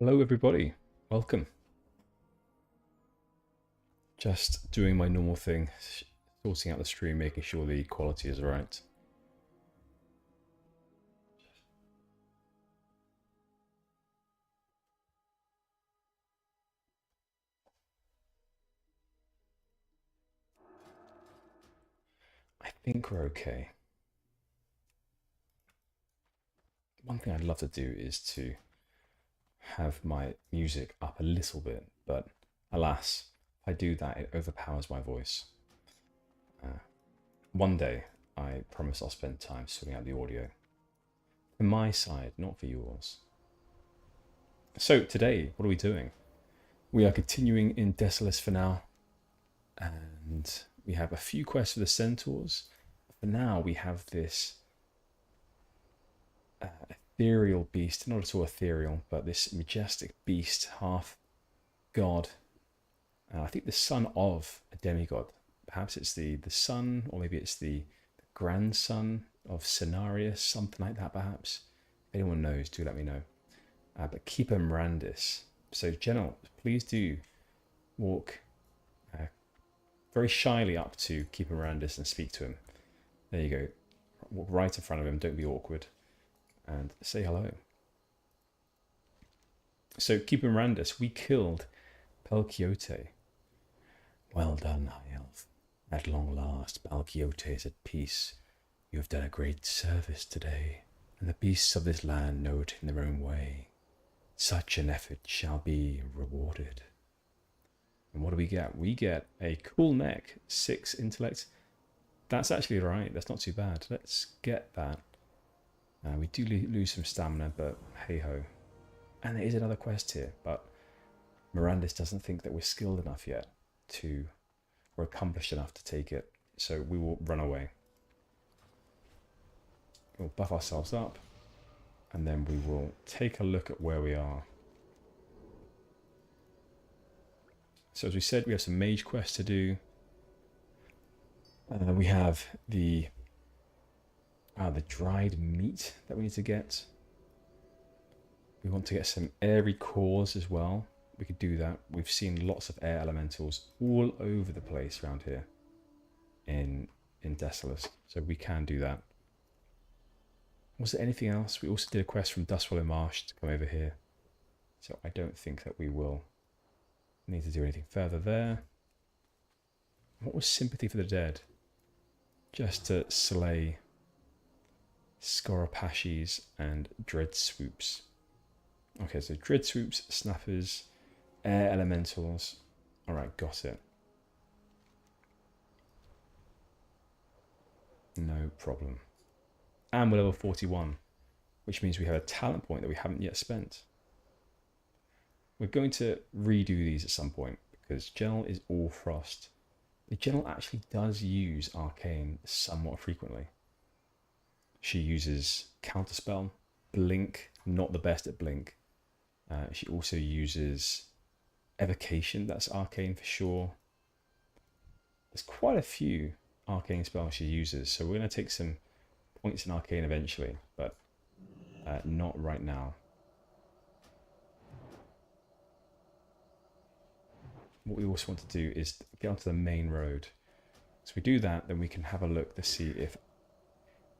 Hello everybody, welcome. Just doing my normal thing, sorting out the stream, making sure the quality is right. I think we're okay. One thing I'd love to do is to have my music up a little bit, but alas, if I do that, it overpowers my voice. One day, I promise I'll spend time sorting out the audio. For my side, not for yours. So today, what are we doing? We are continuing in Desolace for now, and we have a few quests for the centaurs. For now, we have this ethereal beast, not at all ethereal, but this majestic beast, half god. I think the son of a demigod. Perhaps it's the son, or maybe it's the grandson of Cenarius, something like that, perhaps. If anyone knows, do let me know. But Keeper Mirandis. So, Gennal, please do walk very shyly up to Keeper Mirandis and speak to him. There you go. Walk right in front of him, don't be awkward. And say hello. So, Keeper Mirandis, we killed Pelquiote. Well done, High Elf. At long last, Pelquiote is at peace. You have done a great service today, and the beasts of this land know it in their own way. Such an effort shall be rewarded. And what do we get? We get a cool neck, 6 intellect. That's actually right. That's not too bad. Let's get that. We do lose some stamina, but hey-ho. And there is another quest here, but Mirandis doesn't think that we're skilled enough yet to, or accomplished enough to take it. So we will run away. We'll buff ourselves up, and then we will take a look at where we are. So as we said, we have some mage quests to do. We have the dried meat that we need to get. We want to get some airy cores as well. We could do that. We've seen lots of air elementals all over the place around here in Desolace, so we can do that. Was there anything else? We also did a quest from Dustwallow Marsh to come over here, so I don't think that we will need to do anything further there. What was Sympathy for the Dead? Just to slay Scoropashis and Dread Swoops. Okay, so Dread Swoops, Snappers, Air Elementals. Alright, got it. No problem. And we're level 41, which means we have a talent point that we haven't yet spent. We're going to redo these at some point, because Gennal is all frost. The Gennal actually does use Arcane somewhat frequently. She uses Counterspell, Blink, not the best at Blink. She also uses Evocation, that's Arcane for sure. There's quite a few Arcane spells she uses, so we're going to take some points in Arcane eventually, but not right now. What we also want to do is get onto the main road. So we do that, then we can have a look to see if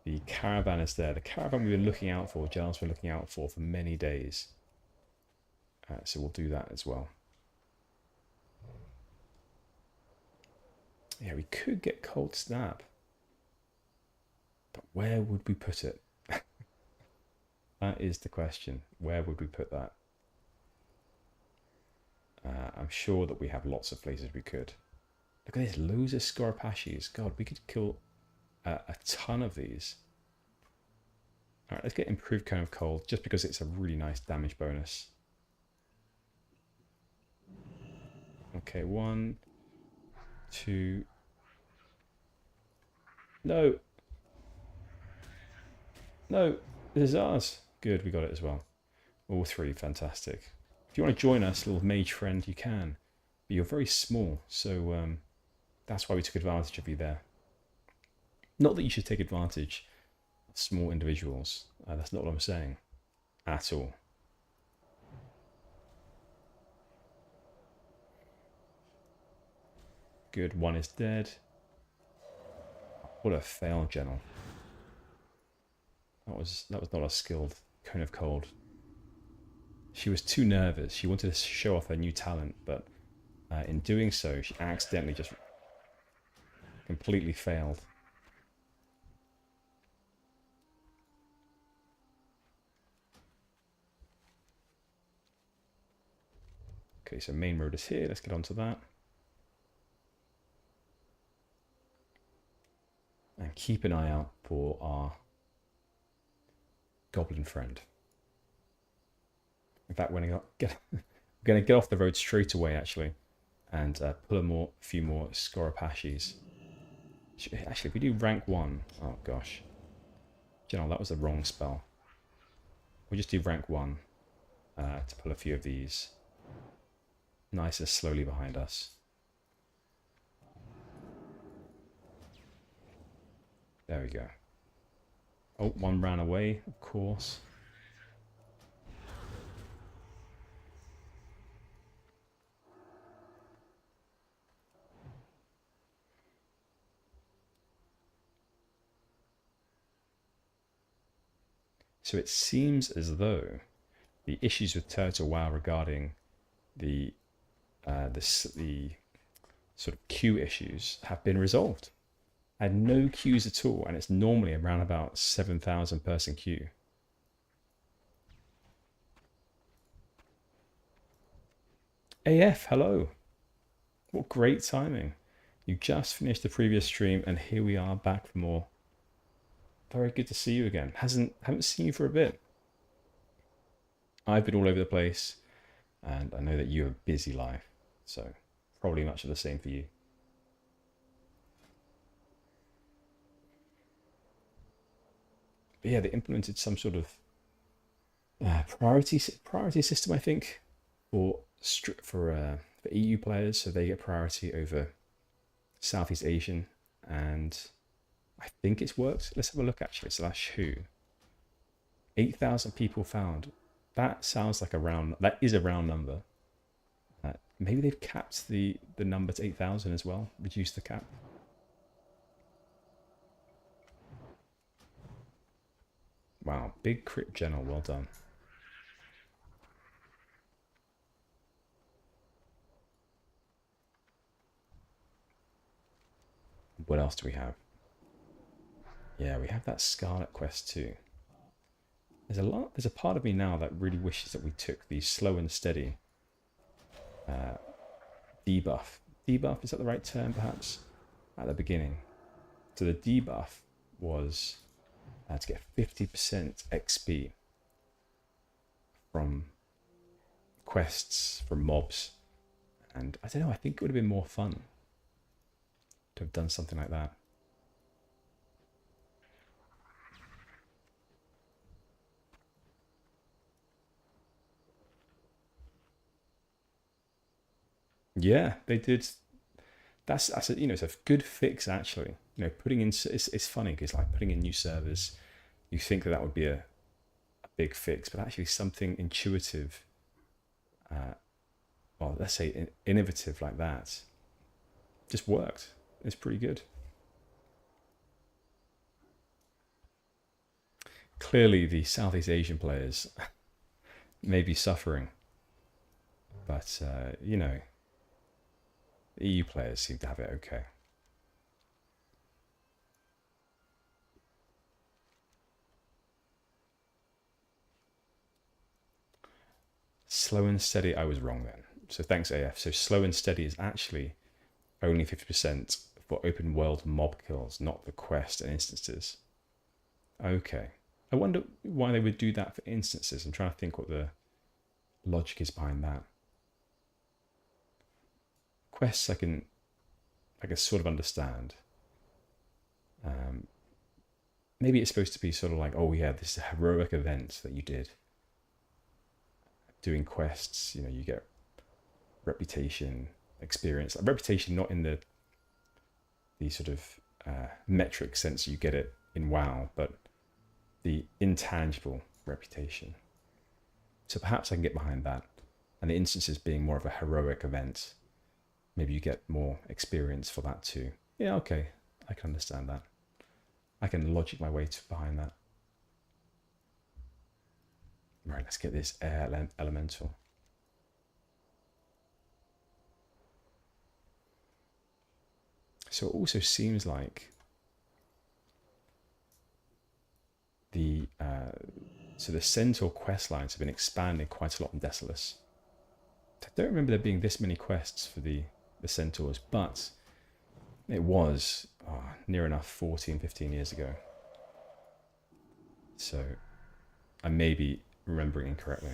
the caravan is there. The caravan we've been looking out for, Giles been looking out for many days. So we'll do that as well. Yeah, we could get Cold Snap. But where would we put it? That is the question. Where would we put that? I'm sure that we have lots of places we could. Look at this, loads of Scoropashis. God, we could kill a ton of these. Alright, let's get Improved Cone of Cold, just because it's a really nice damage bonus. Okay, 1, 2... No! No! This is ours! Good, we got it as well. All 3, fantastic. If you want to join us, little mage friend, you can. But you're very small, so that's why we took advantage of you there. Not that you should take advantage of small individuals. That's not what I'm saying. At all. good. One is dead. What a fail, Gennal. That was not a skilled cone of cold. She was too nervous. She wanted to show off her new talent, but in doing so, she accidentally just completely failed. Okay, so main road is here. Let's get onto that. And keep an eye out for our goblin friend. In fact, we're going to get off the road straight away, actually, and pull a few more Scorapashis. Actually, if we do rank 1, oh gosh. Gennal, that was the wrong spell. We'll just do rank 1 to pull a few of these. Nice and slowly behind us. There we go. Oh, one ran away, of course. So it seems as though the issues with Turtle WoW regarding the sort of queue issues have been resolved. I had no queues at all, and it's normally around about 7,000 person queue. AF, hello. What great timing. You just finished the previous stream, and here we are back for more. Very good to see you again. Haven't seen you for a bit. I've been all over the place, and I know that you have a busy life, so probably much of the same for you. But yeah, they implemented some sort of priority system, I think, for EU players, so they get priority over Southeast Asian, and I think it's worked. Let's have a look actually. /who. 8,000 people found. That sounds like that is a round number. Maybe they've capped the number to 8,000 as well, reduced the cap. Wow, big crit, Gennal, well done. What else do we have? Yeah, we have that Scarlet quest too. There's a part of me now that really wishes that we took the slow and steady debuff. Debuff, is that the right term perhaps? At the beginning. So the debuff was to get 50% XP from quests, from mobs. And I don't know, I think it would have been more fun to have done something like that. Yeah, they did. That's it's a good fix actually. Putting in it's funny because like putting in new servers, you think that would be a big fix, but actually something intuitive, or let's say innovative like that, just worked. It's pretty good. Clearly, the Southeast Asian players may be suffering, but EU players seem to have it okay. Slow and steady, I was wrong then. So thanks AF. So slow and steady is actually only 50% for open world mob kills, not the quest and instances. Okay. I wonder why they would do that for instances. I'm trying to think what the logic is behind that. Quests I can sort of understand. Maybe it's supposed to be sort of like, oh yeah, this is a heroic event that you did. Doing quests, you get reputation, experience. Reputation not in the sort of metric sense you get it in WoW, but the intangible reputation. So perhaps I can get behind that. And the instances being more of a heroic event. maybe you get more experience for that too. Yeah, okay, I can understand that. I can logic my way behind that. Right, let's get this air elemental. So it also seems like the Centaur quest lines have been expanding quite a lot in Desolace. I don't remember there being this many quests for the Centaurs, but it was near enough 14, 15 years ago. So I may be remembering incorrectly.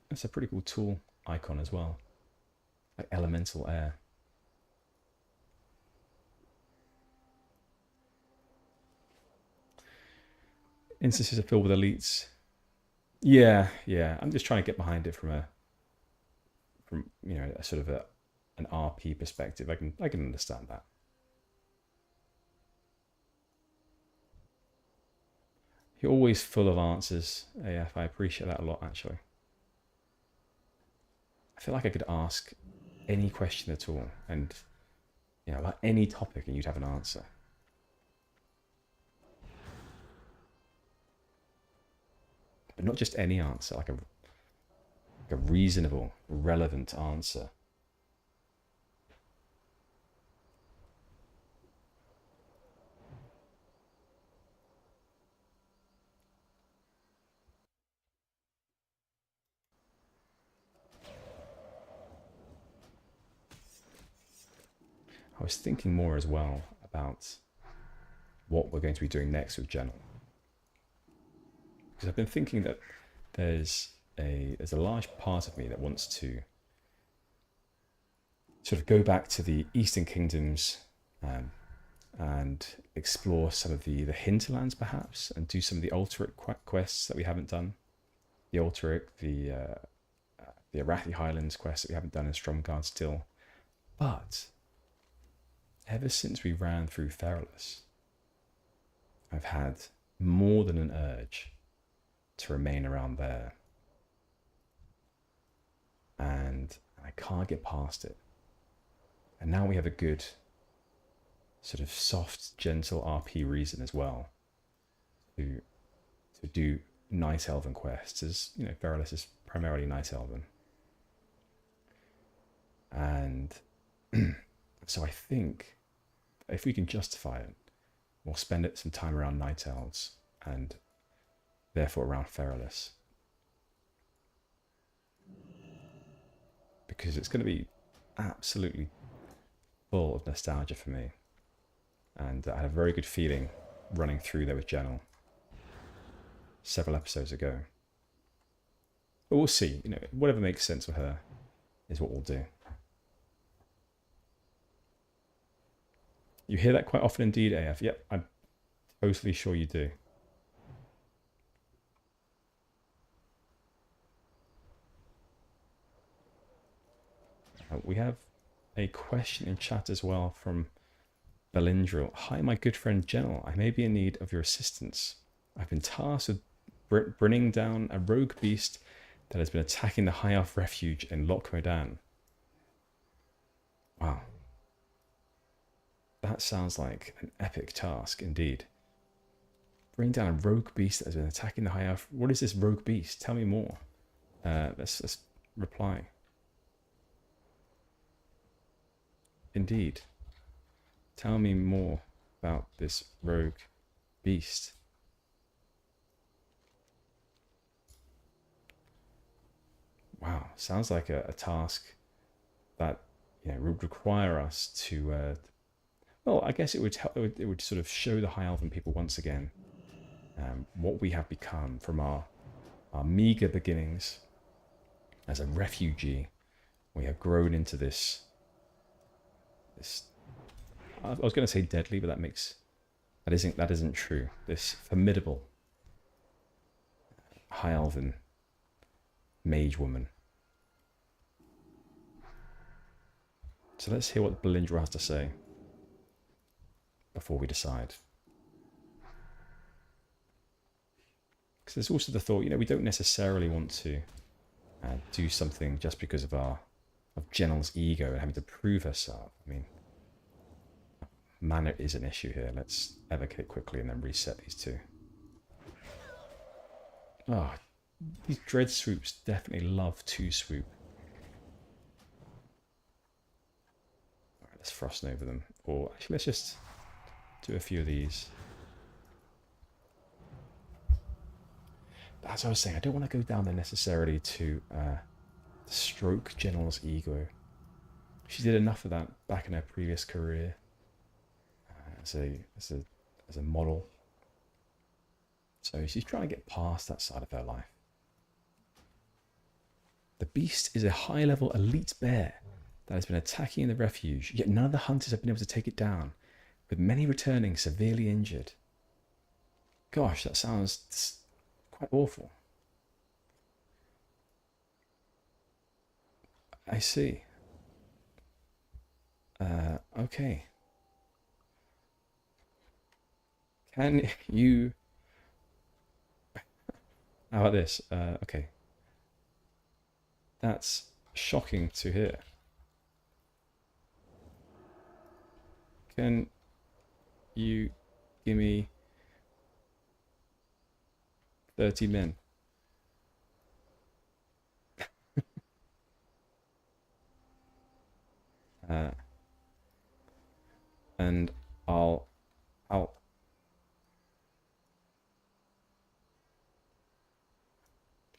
That's a pretty cool tool icon as well. Like elemental air. Instances are filled with elites. Yeah. I'm just trying to get behind it from a sort of an RP perspective. I can understand that. You're always full of answers, AF. I appreciate that a lot, actually. I feel like I could ask any question at all, and about any topic, and you'd have an answer. But not just any answer, like a reasonable, relevant answer. I was thinking more as well about what we're going to be doing next with Gennal. Because I've been thinking that there's a large part of me that wants to sort of go back to the Eastern Kingdoms and explore some of the hinterlands perhaps, and do some of the Altaric quests that we haven't done. The Altaric, the Arathi Highlands quests that we haven't done in Stromgarde still. But ever since we ran through Feralus, I've had more than an urge to remain around there. And I can't get past it. And now we have a good sort of soft, gentle RP reason as well to do Night Elven quests, as Feralus is primarily Night Elven. And so I think if we can justify it, we'll spend some time around Night Elves and therefore around Feralus. Because it's going to be absolutely full of nostalgia for me. And I had a very good feeling running through there with Gennal several episodes ago. But we'll see. Whatever makes sense for her is what we'll do. You hear that quite often indeed, AF. Yep, I'm totally sure you do. We have a question in chat as well from Belindril. Hi, my good friend Gennal. I may be in need of your assistance. I've been tasked with bringing down a rogue beast that has been attacking the High Elf Refuge in Loch Modan. Wow. That sounds like an epic task indeed. Bring down a rogue beast that has been attacking the High Elf. What is this rogue beast? Tell me more. Let's reply. Indeed. Tell me more about this rogue beast. Wow, sounds like a task that would require us to. Well, I guess it would help. It would sort of show the High Elven people once again what we have become from our meager beginnings as a refugee. We have grown into this. I was going to say deadly, but that isn't true. This formidable High Elven mage woman. So let's hear what Belindra has to say before we decide. Because there's also the thought, we don't necessarily want to do something just because of Gennal's ego and having to prove herself. I mean, mana is an issue here. Let's evocate quickly and then reset these two. Oh, these dread swoops definitely love 2 swoop. Alright, let's frost over them. Or actually, let's just do a few of these. But as I was saying, I don't want to go down there necessarily to stroke Gennal's ego. She did enough of that back in her previous career as a model. So she's trying to get past that side of her life. The beast is a high-level elite bear that has been attacking in the refuge, yet none of the hunters have been able to take it down, with many returning severely injured. Gosh, that sounds quite awful. I see. Okay. Can you... How about this? Okay. That's shocking to hear. Can you give me 30 men? And I'll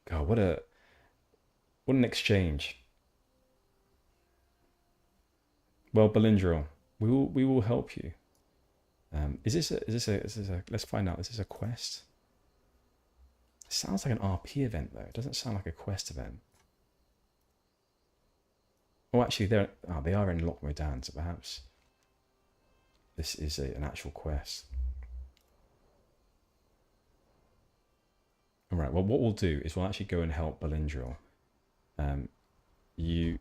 God, what an exchange. Well, Belindril, we will help you. Is this a let's find out. Is this a quest? It sounds like an RP event though. It doesn't sound like a quest event. Oh, actually, they are in Lock Modan, so perhaps this is an actual quest. All right. Well, what we'll do is we'll actually go and help Belindril. You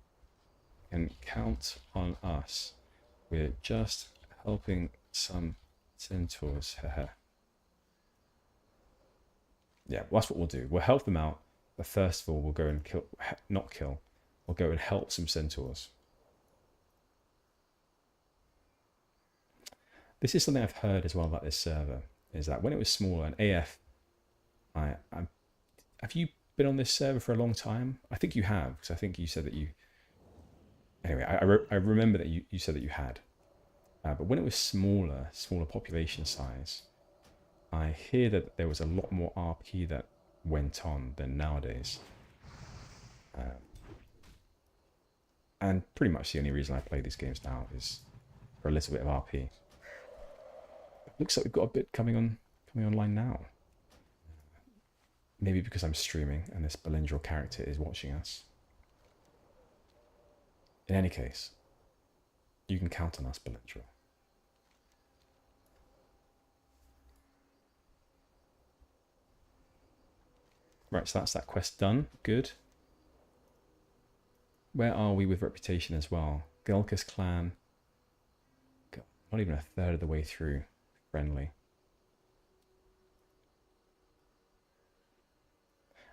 can count on us. We're just helping some centaurs. Yeah, well, that's what we'll do. We'll help them out, but first of all, we'll go and we'll go and help some centaurs. This is something I've heard as well about this server, is that when it was smaller, and AF, have you been on this server for a long time? I think you have, because I think you said that you... Anyway, I remember that you said that you had. But when it was smaller population size, I hear that there was a lot more RP that went on than nowadays. And pretty much the only reason I play these games now is for a little bit of RP. Looks like we've got a bit coming online now. Maybe because I'm streaming and this Belindril character is watching us. In any case, you can count on us, Belindril. Right, so that's that quest done. Good. Where are we with reputation as well? Gulkus clan. Not even a third of the way through. Friendly.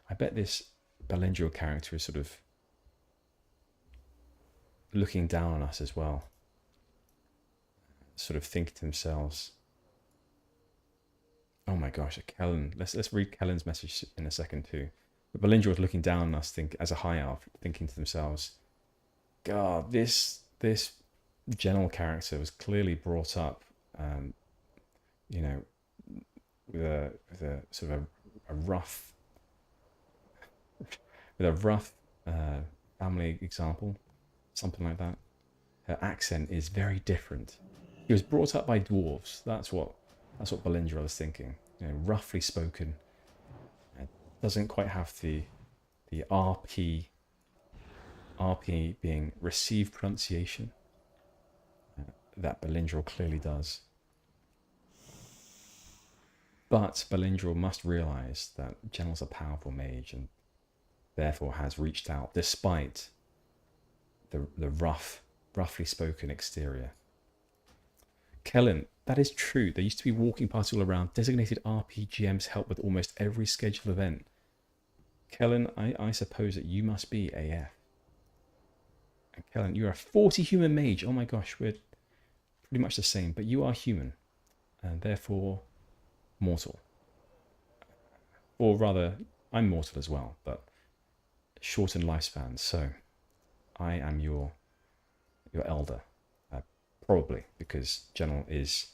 I bet this Belindril character is sort of looking down on us as well. Sort of thinking to themselves, oh my gosh, Kellen. Let's read Kellen's message in a second too. But Belindril was looking down on us, as a high elf, thinking to themselves, God, this Gennal character was clearly brought up, you know, with a sort of a rough family example, something like that. Her accent is very different. He was brought up by dwarves. That's what Belindril is thinking. You know, roughly spoken. Doesn't quite have the RP being received pronunciation that Belindril clearly does. But Belindril must realise that Gennal's a powerful mage and therefore has reached out despite the roughly spoken exterior. Kellen, that is true. There used to be walking parties all around. Designated RPGMs help with almost every scheduled event. Kellen, I suppose that you must be AF. And Kellen, you're a 40 human mage. Oh my gosh, we're pretty much the same, but you are human, and therefore mortal. Or rather, I'm mortal as well, but shortened lifespan. So I am your elder, probably, because Gennal is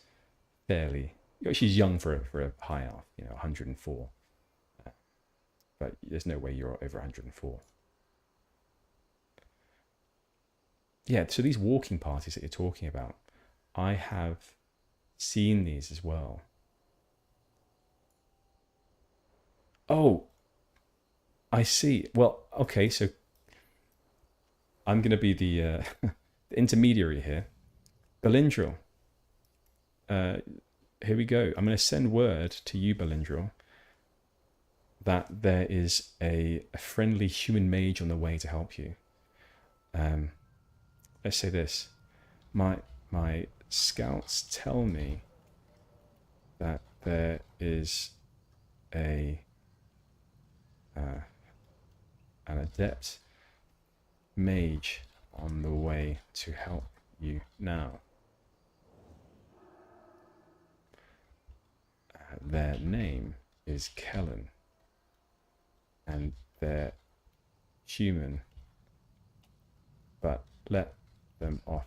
fairly. She's young for a high elf, 104. But there's no way you're over 104. Yeah, so these walking parties that you're talking about, I have seen these as well. Oh, I see. Well, okay, so I'm going to be the, the intermediary here. Belindril, here we go. I'm going to send word to you, Belindril, that there is a friendly human mage on the way to help you. Let's say this. My scouts tell me that there is an adept mage on the way to help you now. Their name is Kellen, and they're human, but let them off.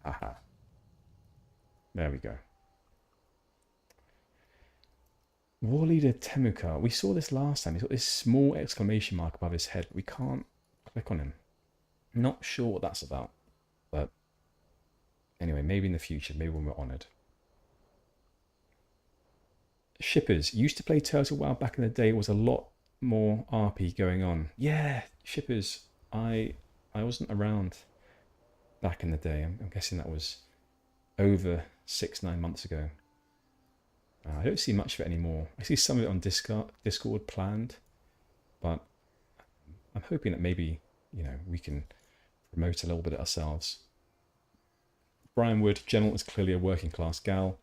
Haha. There we go. War Leader Temuka. We saw this last time. He's got this small exclamation mark above his head. We can't click on him. Not sure what that's about. But anyway, maybe in the future, maybe when we're honoured. Shippers. Used to play Turtle WoW back in the day. It was a lot more RP going on. Yeah, Shippers. I wasn't around back in the day. I'm guessing that was over 6-9 months ago. I don't see much of it anymore. I see some of it on Discord planned, but I'm hoping that maybe, we can promote a little bit ourselves. Brian Wood, Gennal is clearly a working class gal.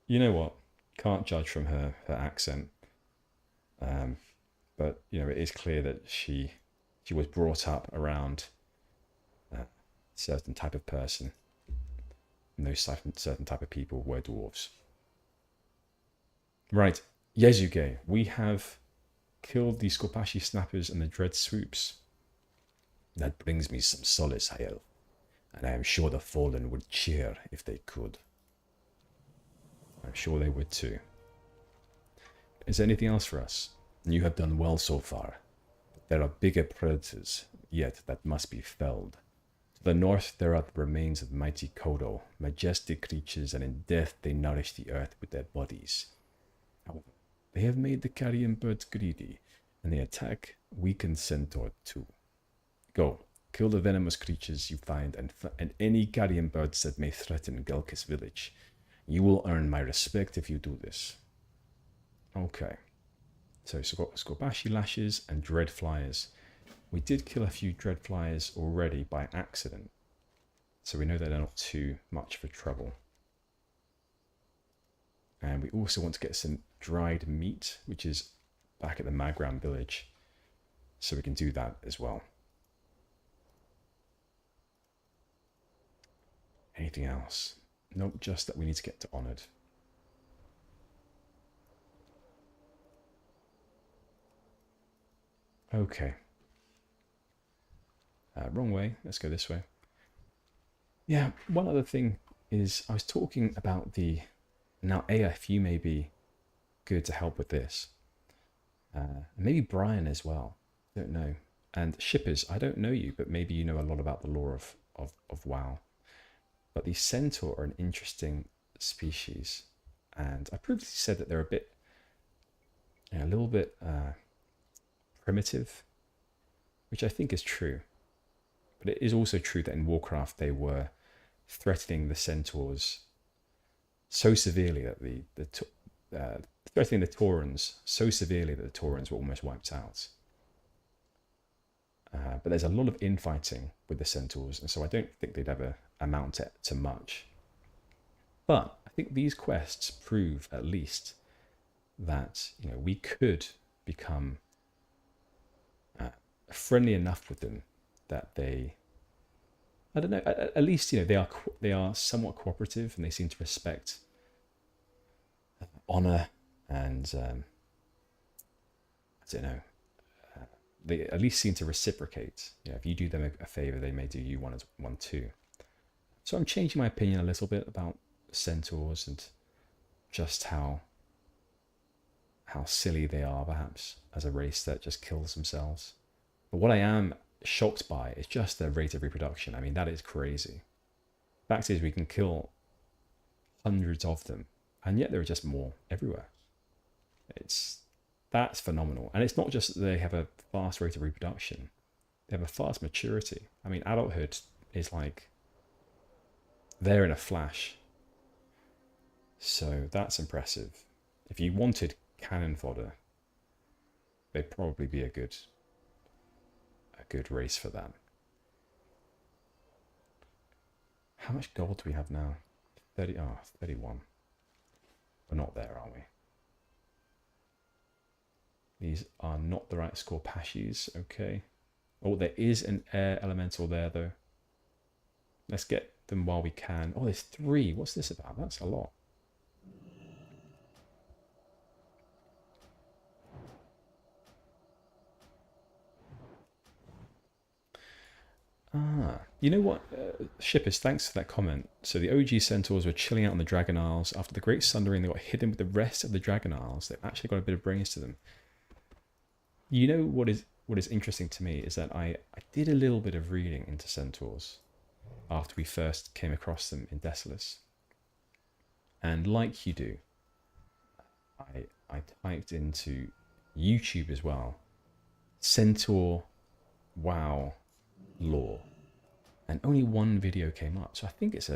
You know what? Can't judge from her accent. But, it is clear that she was brought up around a certain type of person. And those certain type of people were dwarves. Right, Yezuge, we have killed the Scorpashi snappers and the dread swoops. That brings me some solace, High Elf, and I am sure the fallen would cheer if they could. I'm sure they would too. Is there anything else for us? You have done well so far. There are bigger predators yet that must be felled. To the north there are the remains of mighty Kodo, majestic creatures, and in death they nourish the earth with their bodies. However, they have made the carrion birds greedy, and they attack weakened centaur too. Go, kill the venomous creatures you find, and any carrion birds that may threaten Gelkis village. You will earn my respect if you do this. Okay. So we've got Scorpashi lashes and dread flyers. We did kill a few dread flyers already by accident, so we know that they're not too much for trouble. And we also want to get some dried meat, which is back at the Magram village, so we can do that as well. Anything else? Nope, just that we need to get to honoured. Okay. Wrong way. Let's go this way. Yeah, one other thing is I was talking about the... Now, AF, you may be good to help with this. Maybe Brian as well. Don't know. And Shippers, I don't know you, but maybe you know a lot about the lore of WoW. But the centaur are an interesting species. And I previously said that they're a little bit primitive, which I think is true. But it is also true that in Warcraft they were threatening the centaurs so severely that threatening the Taurens so severely that the Taurens were almost wiped out. But there's a lot of infighting with the centaurs, and so I don't think they'd ever amount to much. But I think these quests prove at least that, you know, we could become friendly enough with them that they, I don't know, at least, you know, they are somewhat cooperative and they seem to respect honor and I don't know, they at least seem to reciprocate. You know, if you do them a favor, they may do you one too. So I'm changing my opinion a little bit about centaurs and just how silly they are, perhaps, as a race that just kills themselves. But what I am shocked by is just their rate of reproduction. I mean, that is crazy. Fact is, we can kill hundreds of them, and yet there are just more everywhere. That's phenomenal. And it's not just that they have a fast rate of reproduction, they have a fast maturity. I mean, adulthood is like there in a flash. So that's impressive. If you wanted cannon fodder, they'd probably be a good race for that. How much gold do we have now? 31. We're not there, are we? These are not the right score pashes, okay. Oh, there is an air elemental there, though. Let's get them while we can. Oh, there's 3. What's this about? That's a lot. You know what, Shippers, thanks for that comment. So the OG Centaurs were chilling out on the Dragon Isles. After the Great Sundering, they got hidden with the rest of the Dragon Isles. They've actually got a bit of brains to them. You know what is interesting to me is that I did a little bit of reading into Centaurs after we first came across them in Desolace. And like you do, I typed into YouTube as well, Centaur WoW lore, and only one video came up. So I think it's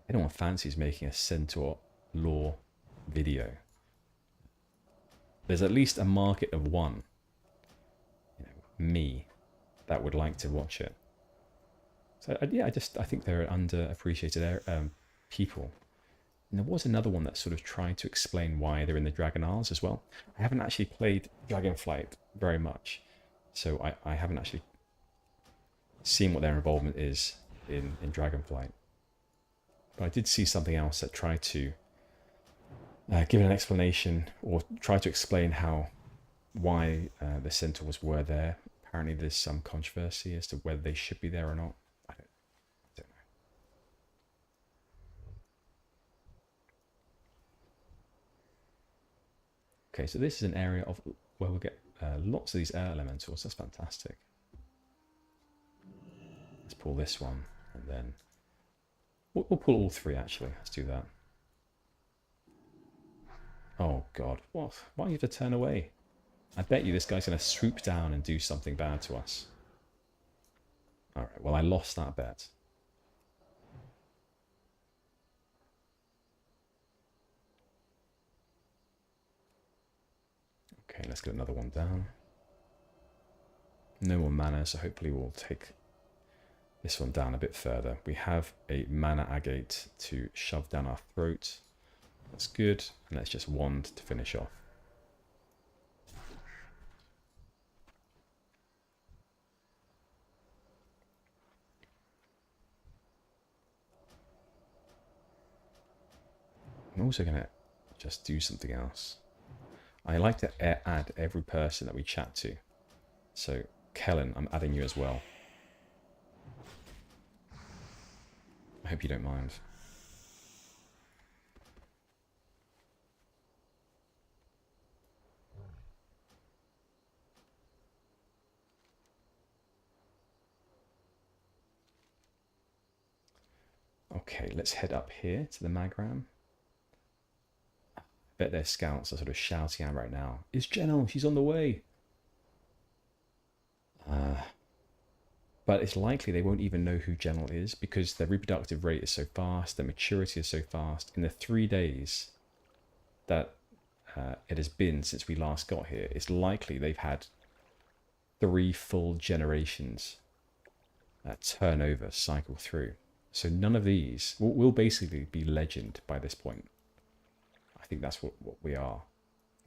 anyone fancies making a Centaur lore video, there's at least a market of one, you know, me, that would like to watch it. So yeah, I think they're underappreciated people. And there was another one that sort of tried to explain why they're in the Dragon Isles as well. I haven't actually played Dragonflight very much, so I haven't actually seen what their involvement is in Dragonflight. But I did see something else that tried to give an explanation or try to explain why the Centaurs were there. Apparently there's some controversy as to whether they should be there or not. I don't know. Okay, so this is an area of where we'll get lots of these air elementals. That's fantastic. Let's pull this one, and then we'll pull all 3 actually. Let's do that. Oh god, what? Why do you have to turn away? I bet you this guy's going to swoop down and do something bad to us. Alright, well I lost that bet. Okay, let's get another one down. No more mana, so hopefully we'll take this one down a bit further. We have a mana agate to shove down our throat. That's good. And let's just wand to finish off. I'm also going to just do something else. I like to add every person that we chat to. So, Kellen, I'm adding you as well. I hope you don't mind. Okay, let's head up here to the Magram. I bet their scouts are sort of shouting out right now. It's Gennal, she's on the way. But it's likely they won't even know who Gennal is because their reproductive rate is so fast, their maturity is so fast. In the 3 days that it has been since we last got here, it's likely they've had 3 full generations turn over, cycle through. So none of these will basically be legend by this point. I think that's what we are.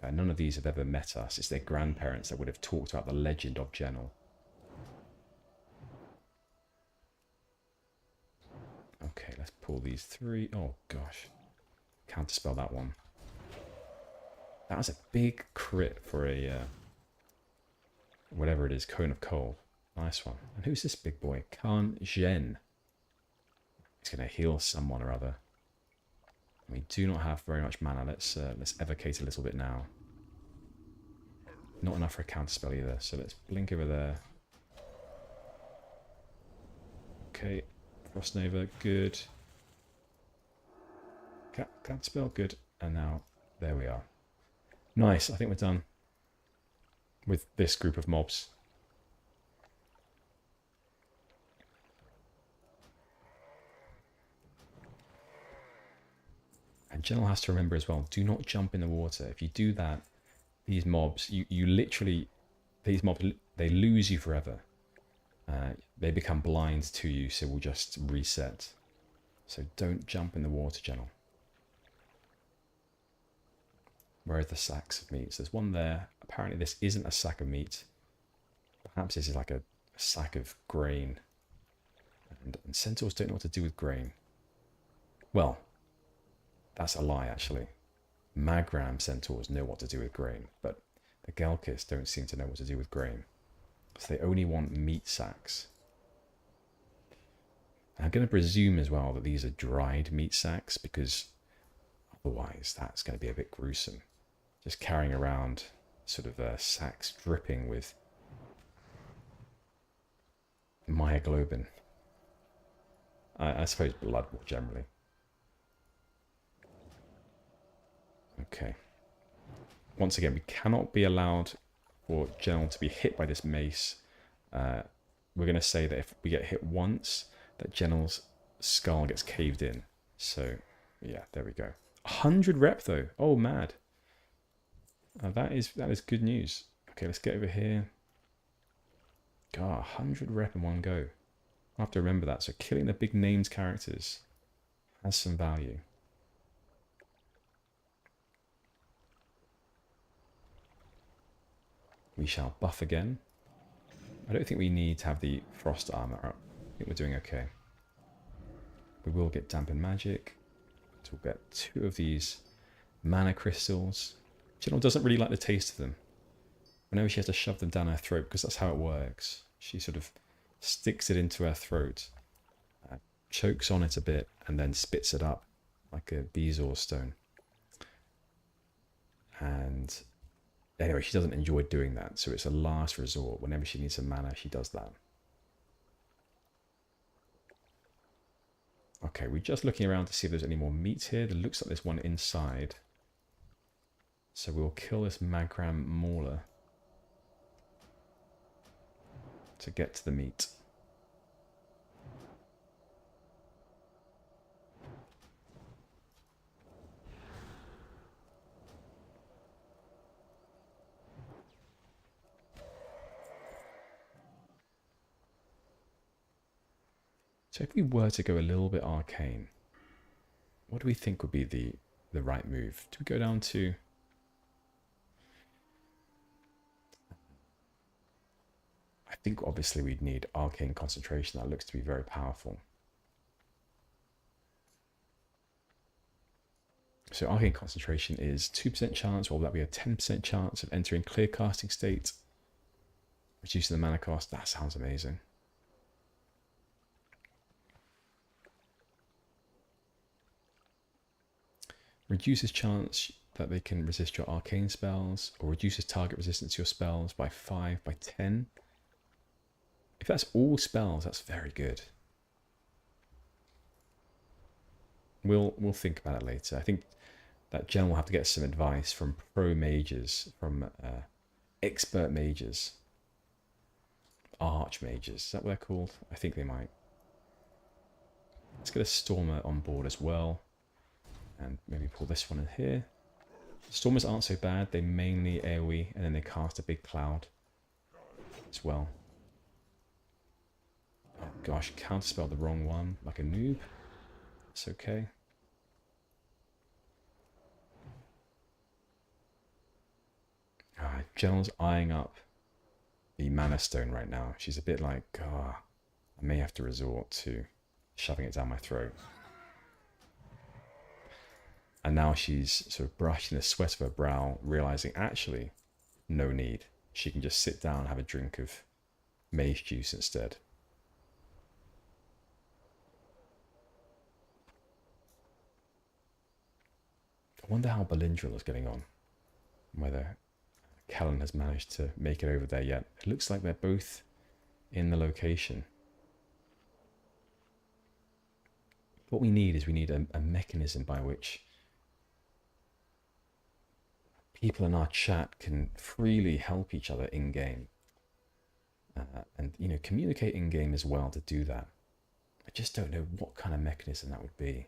None of these have ever met us. It's their grandparents that would have talked about the legend of Gennal. Okay, let's pull these 3. Oh, gosh. Counterspell that one. That was a big crit for a... whatever it is, Cone of Cold. Nice one. And who's this big boy? Khan Zhen. He's going to heal someone or other. We do not have very much mana. Let's evocate a little bit now. Not enough for a counterspell either, so let's blink over there. Okay, Frost Nova, good. Counterspell, good. And now, there we are. Nice, I think we're done with this group of mobs. And Gennal has to remember as well, do not jump in the water. If you do that, these mobs, you literally, these mobs, they lose you forever. They become blind to you, so we'll just reset. So don't jump in the water, Gennal. Where are the sacks of meat? So there's one there. Apparently this isn't a sack of meat. Perhaps this is like a sack of grain. And centaurs don't know what to do with grain. Well, that's a lie, actually. Magram centaurs know what to do with grain, but the Gelkis don't seem to know what to do with grain. So they only want meat sacks. And I'm going to presume as well that these are dried meat sacks, because otherwise that's going to be a bit gruesome. Just carrying around sort of sacks dripping with myoglobin. I suppose blood more generally. Okay. Once again, we cannot be allowed for Gennal to be hit by this mace. We're going to say that if we get hit once, that Gennal's skull gets caved in. So, yeah, there we go. 100 rep though. Oh, mad. That is good news. Okay, let's get over here. God, 100 rep in one go. I have to remember that. So killing the big named characters has some value. We shall buff again. I don't think we need to have the frost armor up. I think we're doing okay. We will get dampen magic. So we'll get 2 of these mana crystals. Gennal doesn't really like the taste of them. Whenever she has to shove them down her throat, because that's how it works. She sort of sticks it into her throat, chokes on it a bit, and then spits it up like a bezoar stone. And anyway, she doesn't enjoy doing that, so it's a last resort. Whenever she needs some mana, she does that. Okay, we're just looking around to see if there's any more meat here. There looks like there's one inside. So we'll kill this Magram Mauler to get to the meat. So if we were to go a little bit arcane, what do we think would be the right move? Do we go down to... I think obviously we'd need arcane concentration. That looks to be very powerful. So arcane concentration is 2% chance, or will that be a 10% chance of entering clear casting state? Reducing the mana cost. That sounds amazing. Reduces chance that they can resist your arcane spells, or reduces target resistance to your spells by 5, by 10. If that's all spells, that's very good. We'll think about it later. I think that Gennal will have to get some advice from pro mages, from expert mages, arch mages. Is that what they're called? I think they might. Let's get a Stormer on board as well. And maybe pull this one in here. Stormers aren't so bad. They mainly AoE and then they cast a big cloud as well. Oh gosh, counterspell the wrong one like a noob. It's okay. Gennal's eyeing up the Mana Stone right now. She's a bit like, I may have to resort to shoving it down my throat. And now she's sort of brushing the sweat of her brow, realizing actually, no need. She can just sit down and have a drink of mage juice instead. I wonder how Belindril is getting on. Whether Callan has managed to make it over there yet. It looks like they're both in the location. What we need is a mechanism by which people in our chat can freely help each other in game, and communicate in game as well to do that. I just don't know what kind of mechanism that would be.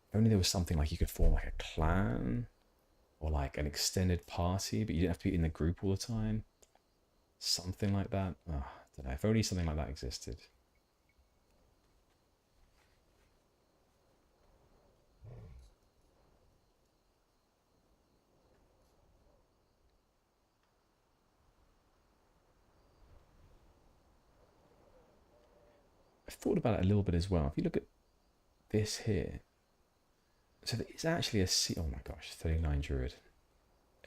If only there was something like you could form like a clan or like an extended party, but you didn't have to be in the group all the time. Something like that. Oh, I don't know. If only something like that existed. I've thought about it a little bit as well. If you look at this here, so it's actually a C. Oh my gosh, 39 Druid.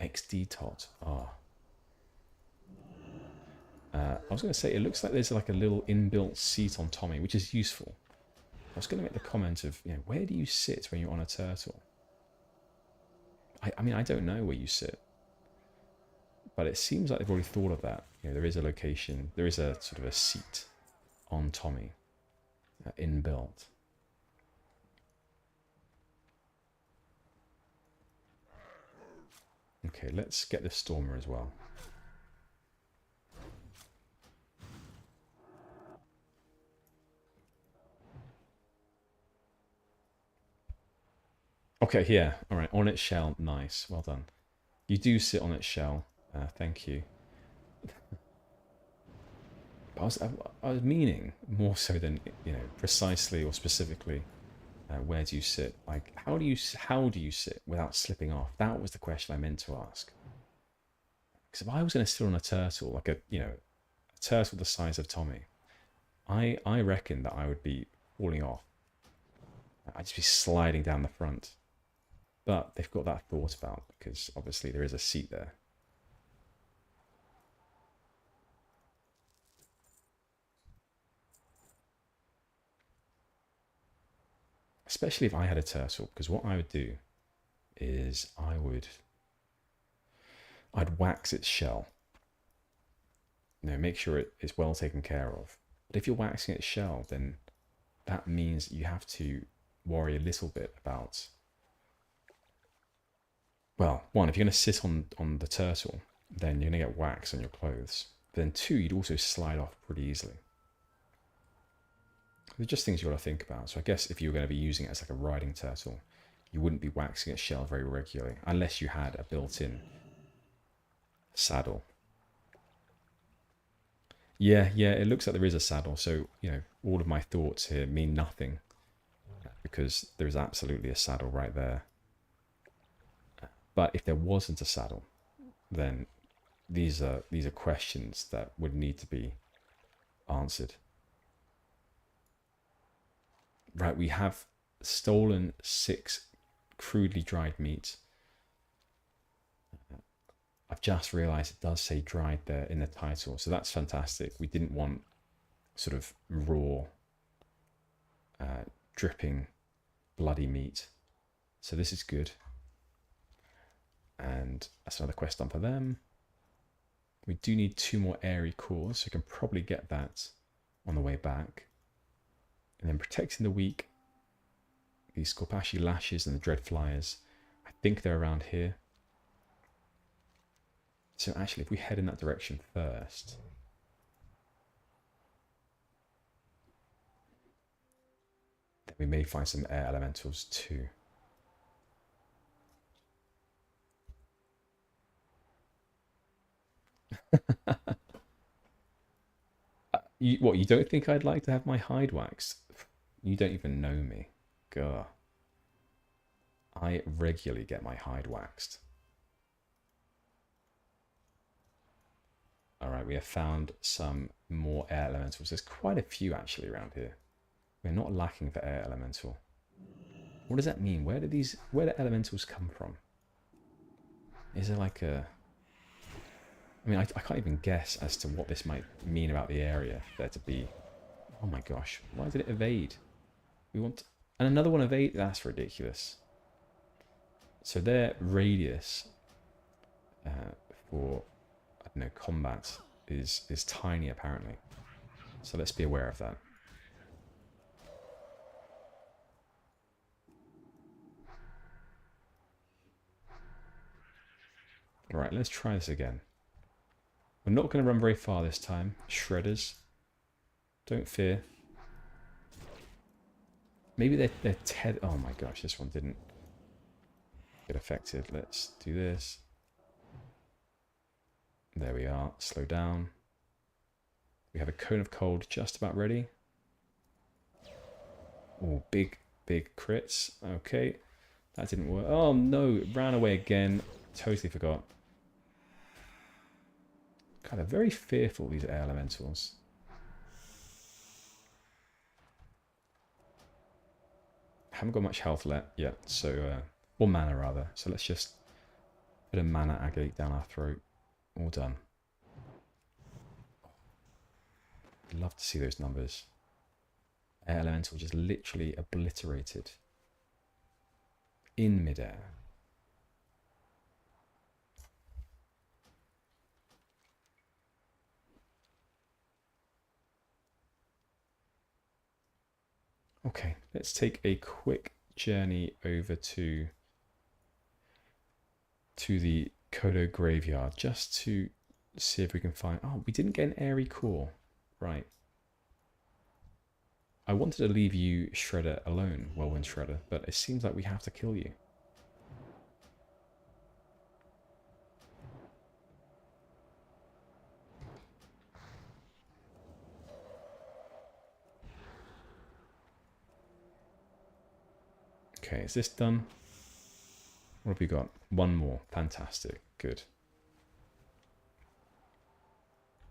XD tot. I was going to say, it looks like there's like a little inbuilt seat on Tommy, which is useful. I was going to make the comment of, where do you sit when you're on a turtle? I mean, I don't know where you sit. But it seems like they've already thought of that. There is a location, there is a sort of a seat on Tommy, inbuilt. Okay, let's get the Stormer as well. Okay, yeah, all right, on its shell, nice, well done. You do sit on its shell, thank you. I was meaning more so than precisely or specifically. Where do you sit? Like, how do you sit without slipping off? That was the question I meant to ask. Because if I was going to sit on a turtle, like a turtle the size of Tommy, I reckon that I would be falling off. I'd just be sliding down the front. But they've got that thought about, because obviously there is a seat there. Especially if I had a turtle, because what I would do is I'd wax its shell. Make sure it's well taken care of. But if you're waxing its shell, then that means you have to worry a little bit about, well, one, if you're going to sit on the turtle, then you're going to get wax on your clothes. But then two, you'd also slide off pretty easily. They're just things you got to think about. So I guess if you were going to be using it as like a riding turtle, you wouldn't be waxing its shell very regularly, unless you had a built-in saddle. Yeah, it looks like there is a saddle. So, all of my thoughts here mean nothing, because there is absolutely a saddle right there. But if there wasn't a saddle, then these are questions that would need to be answered. Right, we have stolen 6 crudely dried meats. I've just realised it does say dried there in the title, so that's fantastic. We didn't want sort of raw, dripping, bloody meat. So this is good. And that's another quest done for them. We do need 2 more airy cores, so we can probably get that on the way back. And then protecting the weak, the Scorpashi Lashes and the Dread Flyers, I think they're around here. So actually, if we head in that direction first, then we may find some air elementals too. You don't think I'd like to have my hide waxed? You don't even know me. Gah. I regularly get my hide waxed. Right, we have found some more air elementals. There's quite a few actually around here. We're not lacking for air elemental. What does that mean? Where do elementals come from? Is there like a... I mean, I can't even guess as to what this might mean about the area for there to be... Oh my gosh, why did it evade? We want... And another one evade? That's ridiculous. So their radius for, I don't know, combat is tiny apparently. So let's be aware of that. Alright, let's try this again. We're not going to run very far this time. Shredders. Don't fear. Maybe they're tethered. Oh my gosh, this one didn't get affected. Let's do this. There we are. Slow down. We have a cone of cold just about ready. Oh, big crits. Okay. That didn't work. Oh no, it ran away again. Totally forgot. God, they're very fearful, these air elementals. Haven't got much health left yet, so... or mana, rather. So let's just put a mana agate down our throat. All done. I'd love to see those numbers. Air elemental just literally obliterated. In midair. Okay, let's take a quick journey over to the Kodo graveyard just to see if we can find... Oh, we didn't get an airy core. Right. I wanted to leave you, Shredder, alone, Whirlwind Shredder, but it seems like we have to kill you. Okay, is this done? What have we got? One more. Fantastic. Good.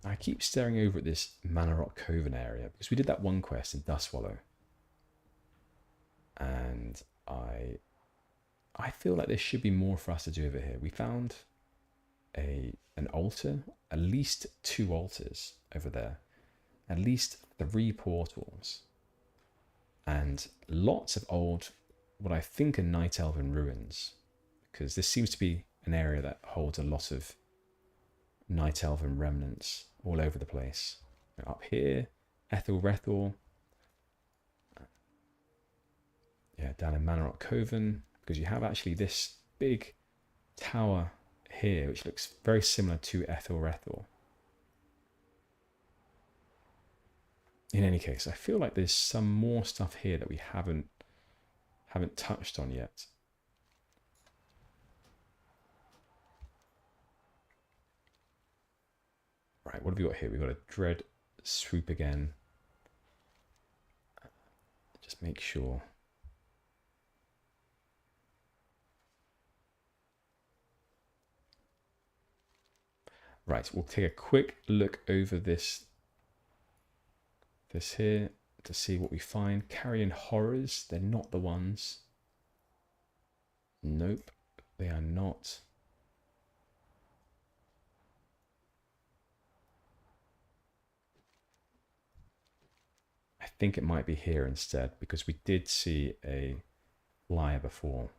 I keep staring over at this Manorock Coven area because we did that one quest in Dustswallow. And I feel like there should be more for us to do over here. We found an altar, at least 2 altars over there, at least 3 portals, and lots of old, what I think are Night Elven ruins, because this seems to be an area that holds a lot of Night Elven remnants all over the place. Up here, Rethor. Yeah, down in Manorock Coven, because you have actually this big tower here, which looks very similar to Rethor. In any case, I feel like there's some more stuff here that we haven't touched on yet. Right, what have we got here? We've got a Dread Swoop again. Just make sure. Right, we'll take a quick look over this here to see what we find. Carrion Horrors, they're not the ones. Nope, they are not. I think it might be here instead, because we did see a flyer before.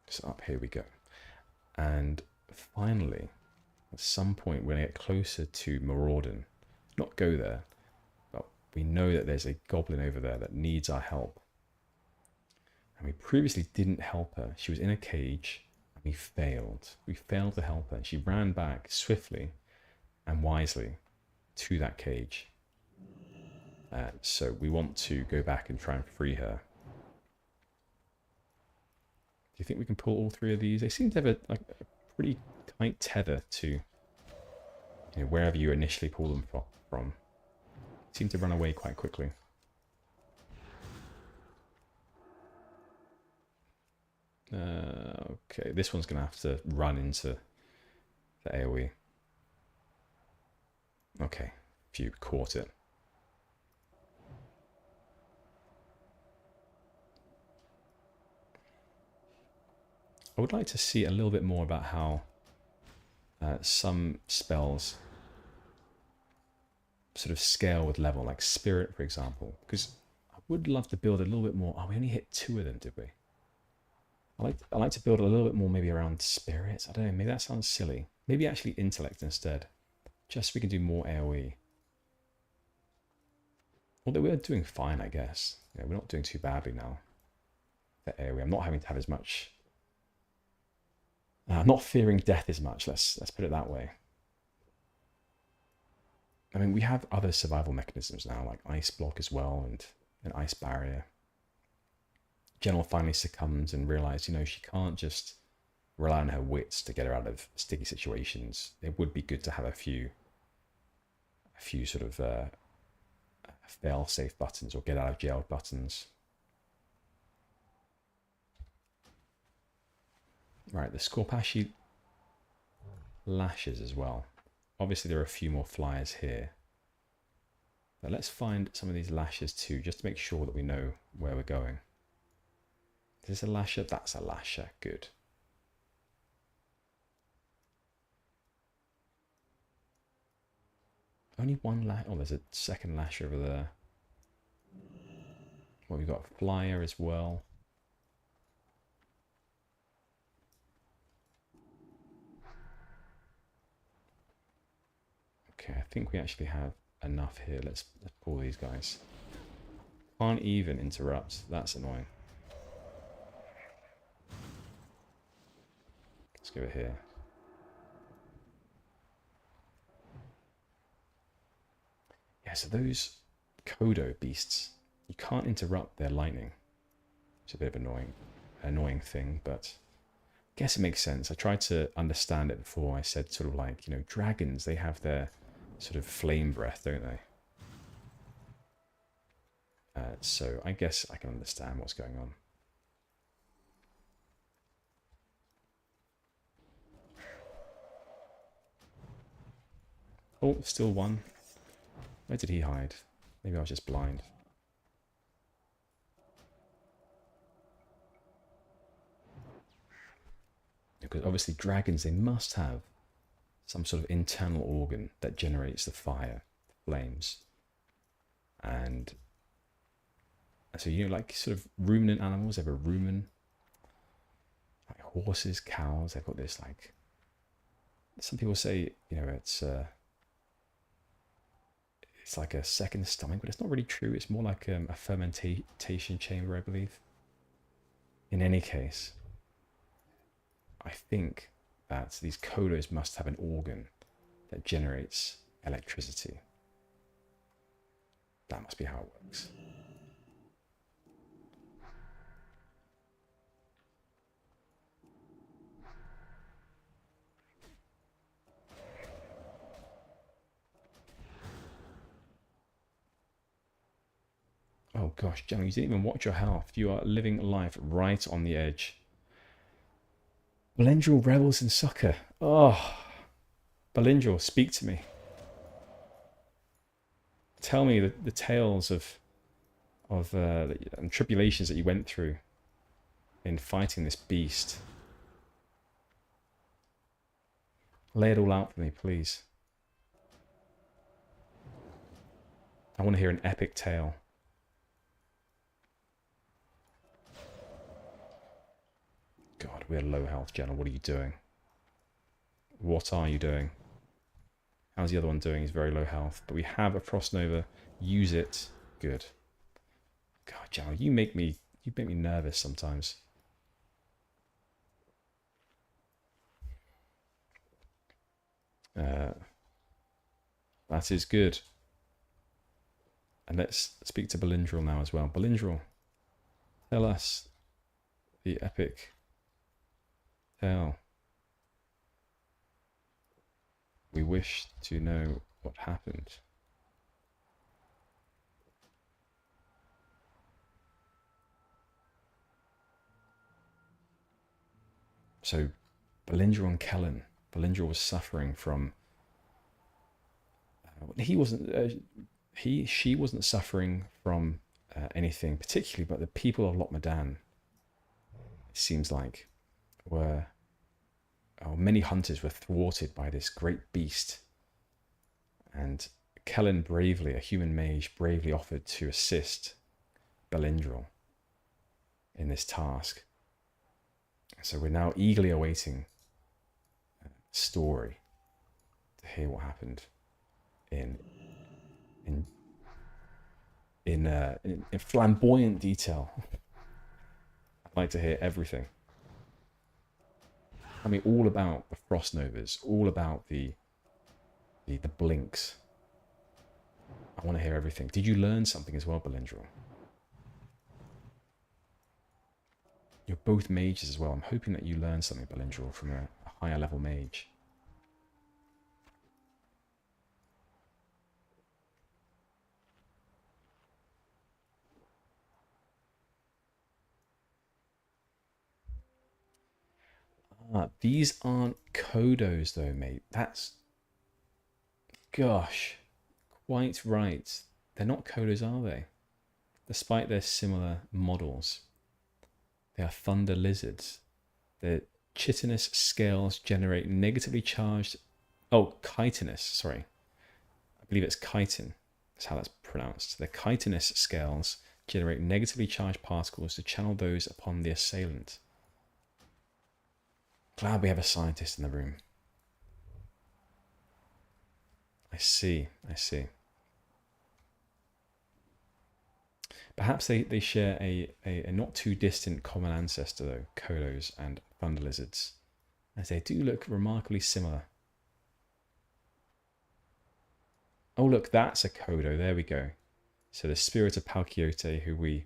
So up here we go. And finally, at some point we're going to get closer to Maraudon. Not go there, but we know that there's a goblin over there that needs our help. And we previously didn't help her. She was in a cage and we failed. We failed to help her. She ran back swiftly and wisely to that cage. So we want to go back and try and free her. Do you think we can pull all 3 of these? They seem to have a pretty tight tether to wherever you initially pull them from. Seem to run away quite quickly. Okay, this one's going to have to run into the AoE. Okay, phew, caught it. I would like to see a little bit more about how some spells sort of scale with level, like Spirit, for example, because I would love to build a little bit more. Oh, we only hit 2 of them, did we? I like to build a little bit more maybe around Spirits. I don't know, maybe that sounds silly. Maybe actually Intellect instead, just so we can do more AoE. Although we're doing fine, I guess. Yeah, we're not doing too badly now. The AoE. I'm not having to have as much. I'm not fearing death as much. Let's put it that way. I mean, we have other survival mechanisms now, like Ice Block as well, and an Ice Barrier. Gennal finally succumbs and realized, you know, she can't just rely on her wits to get her out of sticky situations. It would be good to have a few sort of fail-safe buttons or get out of jail buttons. Right, the Scorpashi lashes as well. Obviously, there are a few more flyers here. But let's find some of these lashes too, just to make sure that we know where we're going. Is this a lasher? That's a lasher. Good. Only one lash. Oh, there's a second lasher over there. Well, we've got a flyer as well. Okay, I think we actually have enough here. Let's pull these guys. Can't even interrupt. That's annoying. Let's go here. Yeah, so those Kodo beasts, you can't interrupt their lightning. It's a bit of an annoying thing, but I guess it makes sense. I tried to understand it before. I said sort of like, you know, dragons, they have their sort of flame breath, don't they? So I guess I can understand what's going on. Oh, still one. Where did he hide? Maybe I was just blind. Because obviously dragons, they must have some sort of internal organ that generates the fire, flames. And so, you know, like sort of ruminant animals, they have a rumen. Like horses, cows, they've got this like, some people say, you know, it's like a second stomach, but it's not really true. It's more like a fermentation chamber, I believe. In any case, I think that these Kodos must have an organ that generates electricity. That must be how it works. Oh gosh, Gennal, you didn't even watch your health. You are living life right on the edge. Belendril revels in succor. Oh, Belendril, speak to me. Tell me the tales of and tribulations that you went through in fighting this beast. Lay it all out for me, please. I want to hear an epic tale. God, we're low health, Gennal. What are you doing? What are you doing? How's the other one doing? He's very low health. But we have a Frost Nova. Use it. Good. God, Gennal, you make me nervous sometimes. That is good. And let's speak to Belendril now as well. Belendril, tell us the epic tale. We wish to know what happened. So Belindra and Kellen. Belindra was suffering from. He wasn't. She wasn't suffering from anything particularly, but the people of Lokmadan, it seems like, were. Oh, many hunters were thwarted by this great beast, and Kellen bravely, a human mage, bravely offered to assist Belindril in this task. So we're now eagerly awaiting the story to hear what happened in flamboyant detail. I'd like to hear everything. I mean, all about the frost novas, all about the blinks. I want to hear everything. Did you learn something as well, Belindril? You're both mages as well. I'm hoping that you learned something, Belindril, from a higher level mage. These aren't Kodos though, mate. That's... Gosh. Quite right. They're not Kodos, are they? Despite their similar models. They are thunder lizards. Their chitinous scales generate negatively charged... Oh, chitinous, sorry. I believe it's chitin. That's how that's pronounced. Their chitinous scales generate negatively charged particles to channel those upon the assailant. Glad we have a scientist in the room. I see. Perhaps they share a not too distant common ancestor though, Kodos and thunder lizards, as they do look remarkably similar. Oh look, that's a Kodo, there we go. So the spirit of Palkiote, who we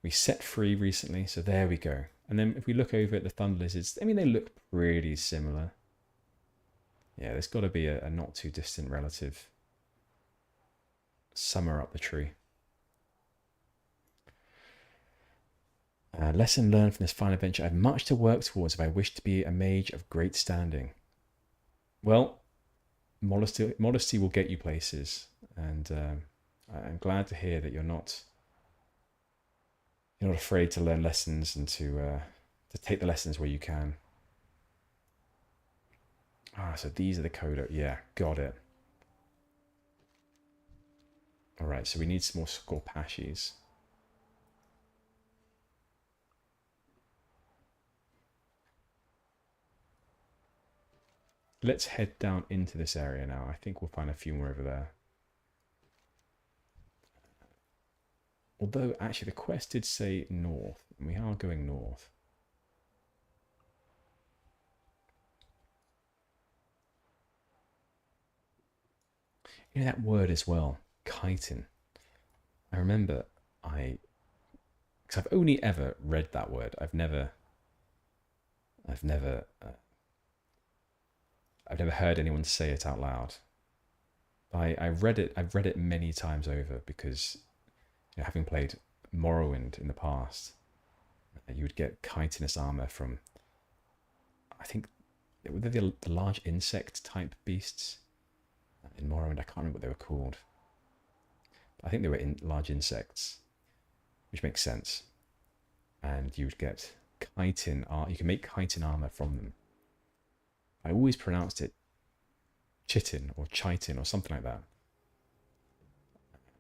set free recently, so there we go. And then if we look over at the thunder lizards, I mean, they look pretty similar. Yeah, there's got to be a not too distant relative somewhere up the tree. Lesson learned from this fine adventure. I have much to work towards if I wish to be a mage of great standing. Well, modesty will get you places, and I'm glad to hear that you're not afraid to learn lessons and to take the lessons where you can. So these are the Kodo. Yeah, got it. All right, so we need some more Scorpashes. Let's head down into this area now. I think we'll find a few more over there. Although, actually, the quest did say north, and we are going north. You know that word as well, chitin. I remember because I've only ever read that word. I've never heard anyone say it out loud. I've read it many times over because, having played Morrowind in the past, you would get chitinous armor from, I think, were they the large insect type beasts in Morrowind? I can't remember what they were called. I think they were large insects, which makes sense. And you would get chitin armor. You can make chitin armor from them. I always pronounced it chitin or chitin or something like that.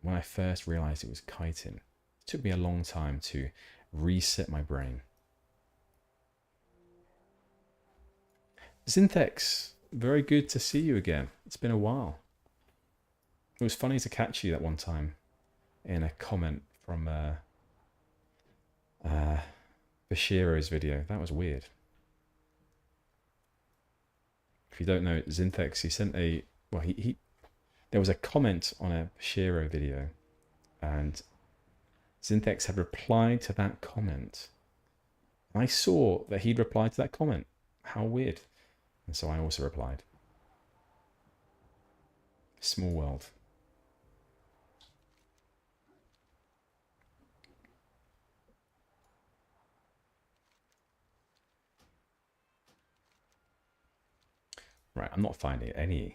When I first realized it was chitin, it took me a long time to reset my brain. Zinthex, very good to see you again. It's been a while. It was funny to catch you that one time in a comment from Bashiro's video. That was weird. If you don't know, Zinthex, he sent a... Well, there was a comment on a Bashiro video, and Zinthex had replied to that comment. I saw that he'd replied to that comment. How weird. And so I also replied. Small world. Right, I'm not finding any of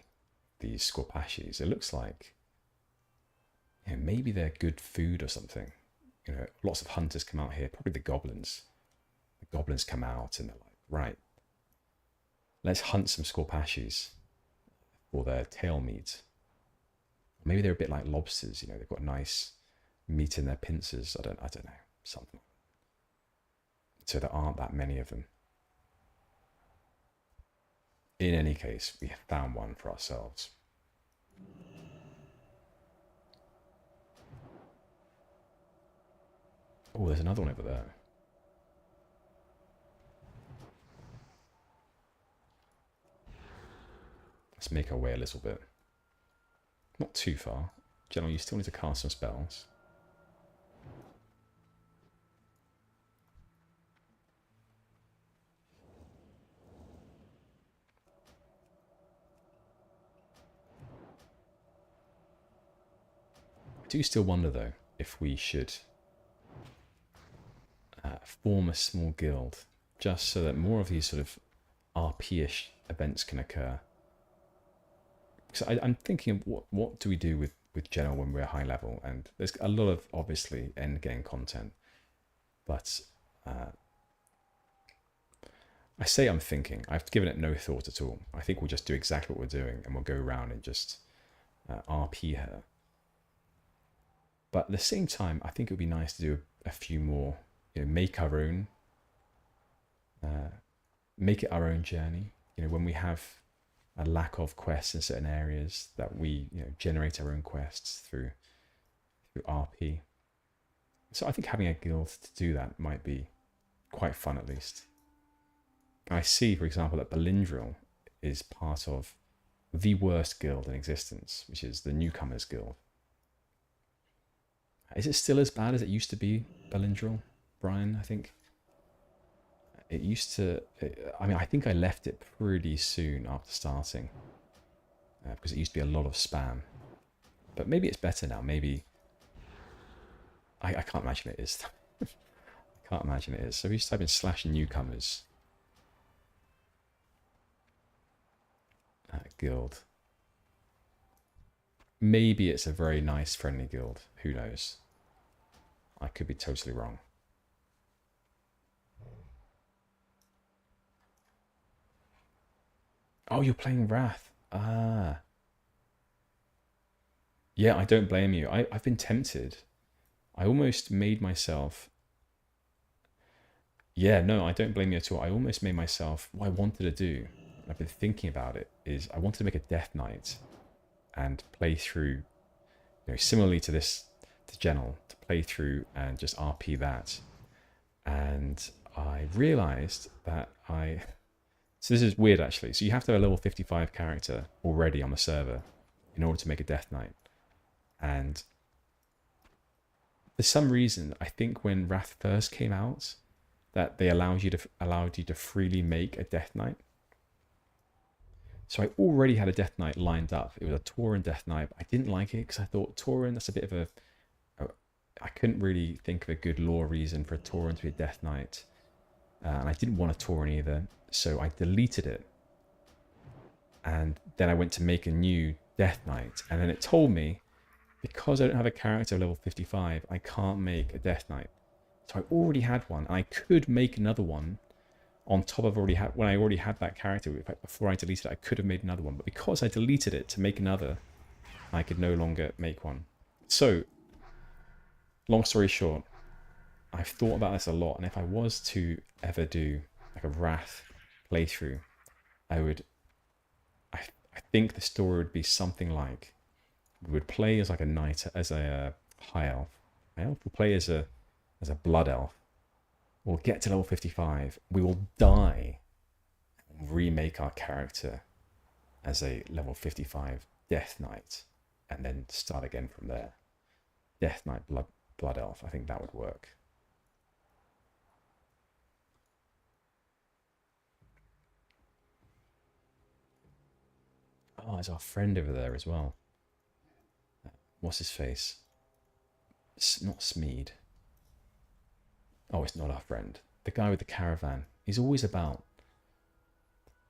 these scorpashes. It looks like, you know, maybe they're good food or something. You know, lots of hunters come out here, probably the goblins. The goblins come out and they're like, right, let's hunt some scorpashes for their tail meat. Maybe they're a bit like lobsters, you know, they've got nice meat in their pincers. I don't know, something. So there aren't that many of them. In any case, we have found one for ourselves. Oh, there's another one over there. Let's make our way a little bit. Not too far. Gennal, you still need to cast some spells. I do still wonder, though, if we should form a small guild, just so that more of these sort of RP-ish events can occur. So I'm thinking of what do we do with Gennal when we're high level, and there's a lot of obviously end game content, but I say I'm thinking. I've given it no thought at all. I think we'll just do exactly what we're doing, and we'll go around and just RP her. But at the same time, I think it would be nice to do a few more, you know, make our own, make it our own journey. You know, when we have a lack of quests in certain areas, that we, you know, generate our own quests through RP. So I think having a guild to do that might be quite fun, at least. I see, for example, that Belindril is part of the worst guild in existence, which is the Newcomers Guild. Is it still as bad as it used to be, Belindril, Brian? I think it used to. I mean, I think I left it pretty soon after starting because it used to be a lot of spam. But maybe it's better now. Maybe I can't imagine it is. I can't imagine it is. So we just type in /newcomers guild. Maybe it's a very nice, friendly guild. Who knows? I could be totally wrong. Oh, you're playing Wrath. Ah. Yeah, I don't blame you. I've been tempted. I almost made myself... Yeah, no, I don't blame you at all. I almost made myself... What I wanted to do, I've been thinking about it, is I wanted to make a Death Knight and play through, you know, similarly to this, to Gennal, to play through and just RP that. And I realized that so this is weird, actually. So you have to have a level 55 character already on the server in order to make a Death Knight. And for some reason, I think when Wrath first came out, that they allowed you to freely make a Death Knight. So I already had a Death Knight lined up. It was a Tauren Death Knight. I didn't like it because I thought Tauren, that's a bit of I couldn't really think of a good lore reason for a Tauren to be a Death Knight. And I didn't want a Tauren either. So I deleted it. And then I went to make a new Death Knight. And then it told me, because I don't have a character level 55, I can't make a Death Knight. So I already had one. And I could make another one on top of when I already had that character. Before I deleted it, I could have made another one. But because I deleted it to make another, I could no longer make one. So, long story short, I've thought about this a lot. And if I was to ever do like a Wrath playthrough, I think the story would be something like, we would play as like a knight, as a high elf. We'll play as a blood elf. We'll get to level 55. We will die and remake our character as a level 55 Death Knight, and then start again from there. Death Knight, blood elf. I think that would work. Oh, there's our friend over there as well. What's his face? Not Smeed. Oh, it's not our friend. The guy with the caravan. He's always about,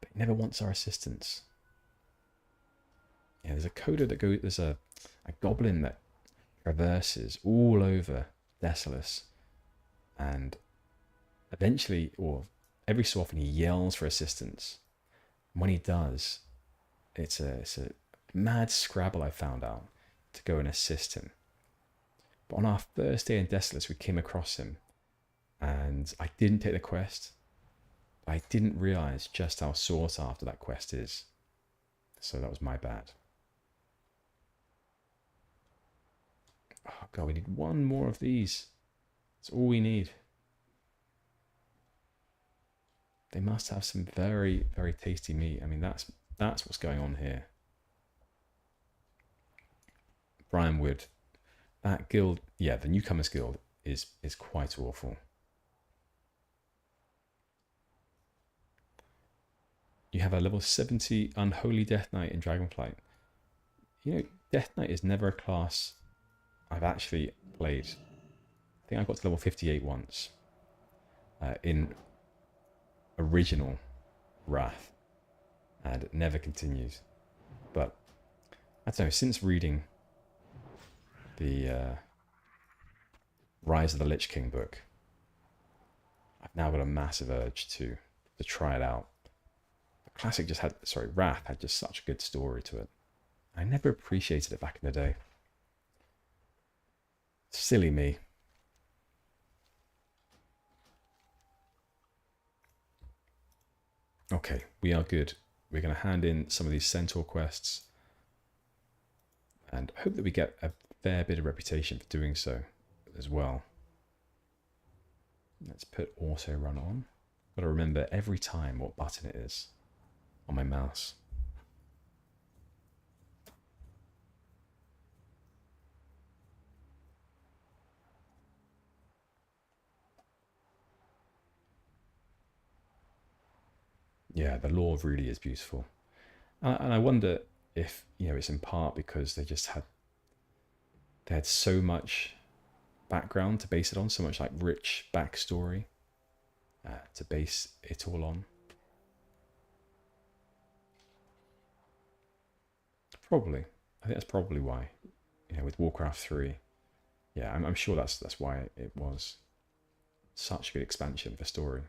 but he never wants our assistance. Yeah, there's a coda that goes. There's a goblin that traverses all over Desolace, and eventually, or every so often, he yells for assistance. And when he does, it's a mad scrabble, I found out, to go and assist him. But on our first day in Desolace, we came across him, and I didn't take the quest. I didn't realise just how sought after that quest is. So that was my bad. Oh god, we need one more of these. That's all we need. They must have some very, very tasty meat. I mean, that's what's going on here. Brianwood, that guild, yeah, the Newcomers Guild is quite awful. You have a level 70 Unholy Death Knight in Dragonflight. You know, Death Knight is never a class I've actually played. I think I got to level 58 once in original Wrath, and it never continued. But I don't know, since reading the Rise of the Lich King book, I've now got a massive urge to try it out. The Classic just had, sorry, Wrath had just such a good story to it. I never appreciated it back in the day. Silly me. Okay, we are good. We're going to hand in some of these Centaur quests and hope that we get a fair bit of reputation for doing so as well. Let's put auto run on. Got to remember every time what button it is on my mouse. Yeah, the lore really is beautiful. And I wonder if, you know, it's in part because they had so much background to base it on, so much like rich backstory to base it all on. Probably. I think that's probably why. You know, with Warcraft 3. Yeah, I'm sure that's why it was such a good expansion for story.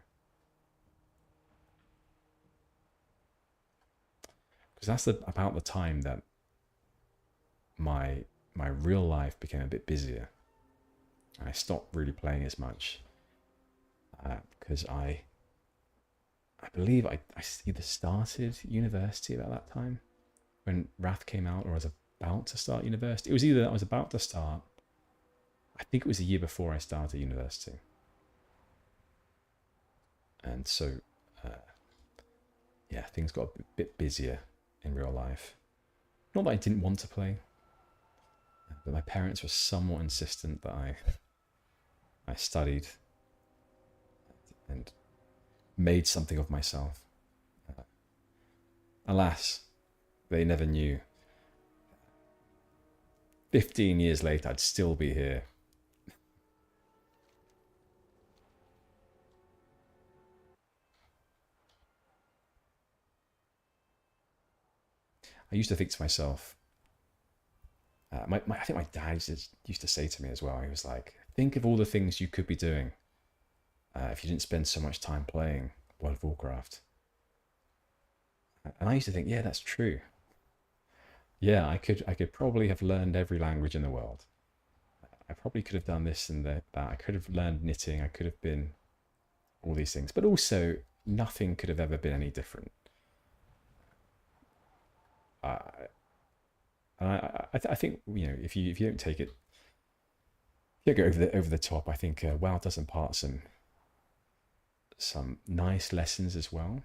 Because that's about the time that my real life became a bit busier. I stopped really playing as much because I believe I either started university about that time when Wrath came out, or I was about to start university. It was either I was about to start. I think it was a year before I started university, and so yeah, things got a bit busier in real life. Not that I didn't want to play, but my parents were somewhat insistent that I studied and made something of myself. Alas, they never knew. 15 years later, I'd still be here. I used to think to myself, I think my dad used to say to me as well, he was like, think of all the things you could be doing if you didn't spend so much time playing World of Warcraft. And I used to think, yeah, that's true. Yeah, I could probably have learned every language in the world. I probably could have done this and that. I could have learned knitting. I could have been all these things. But also, nothing could have ever been any different. I think, you know, if you don't take it, if you don't go over the top, I think WoW does impart some nice lessons as well,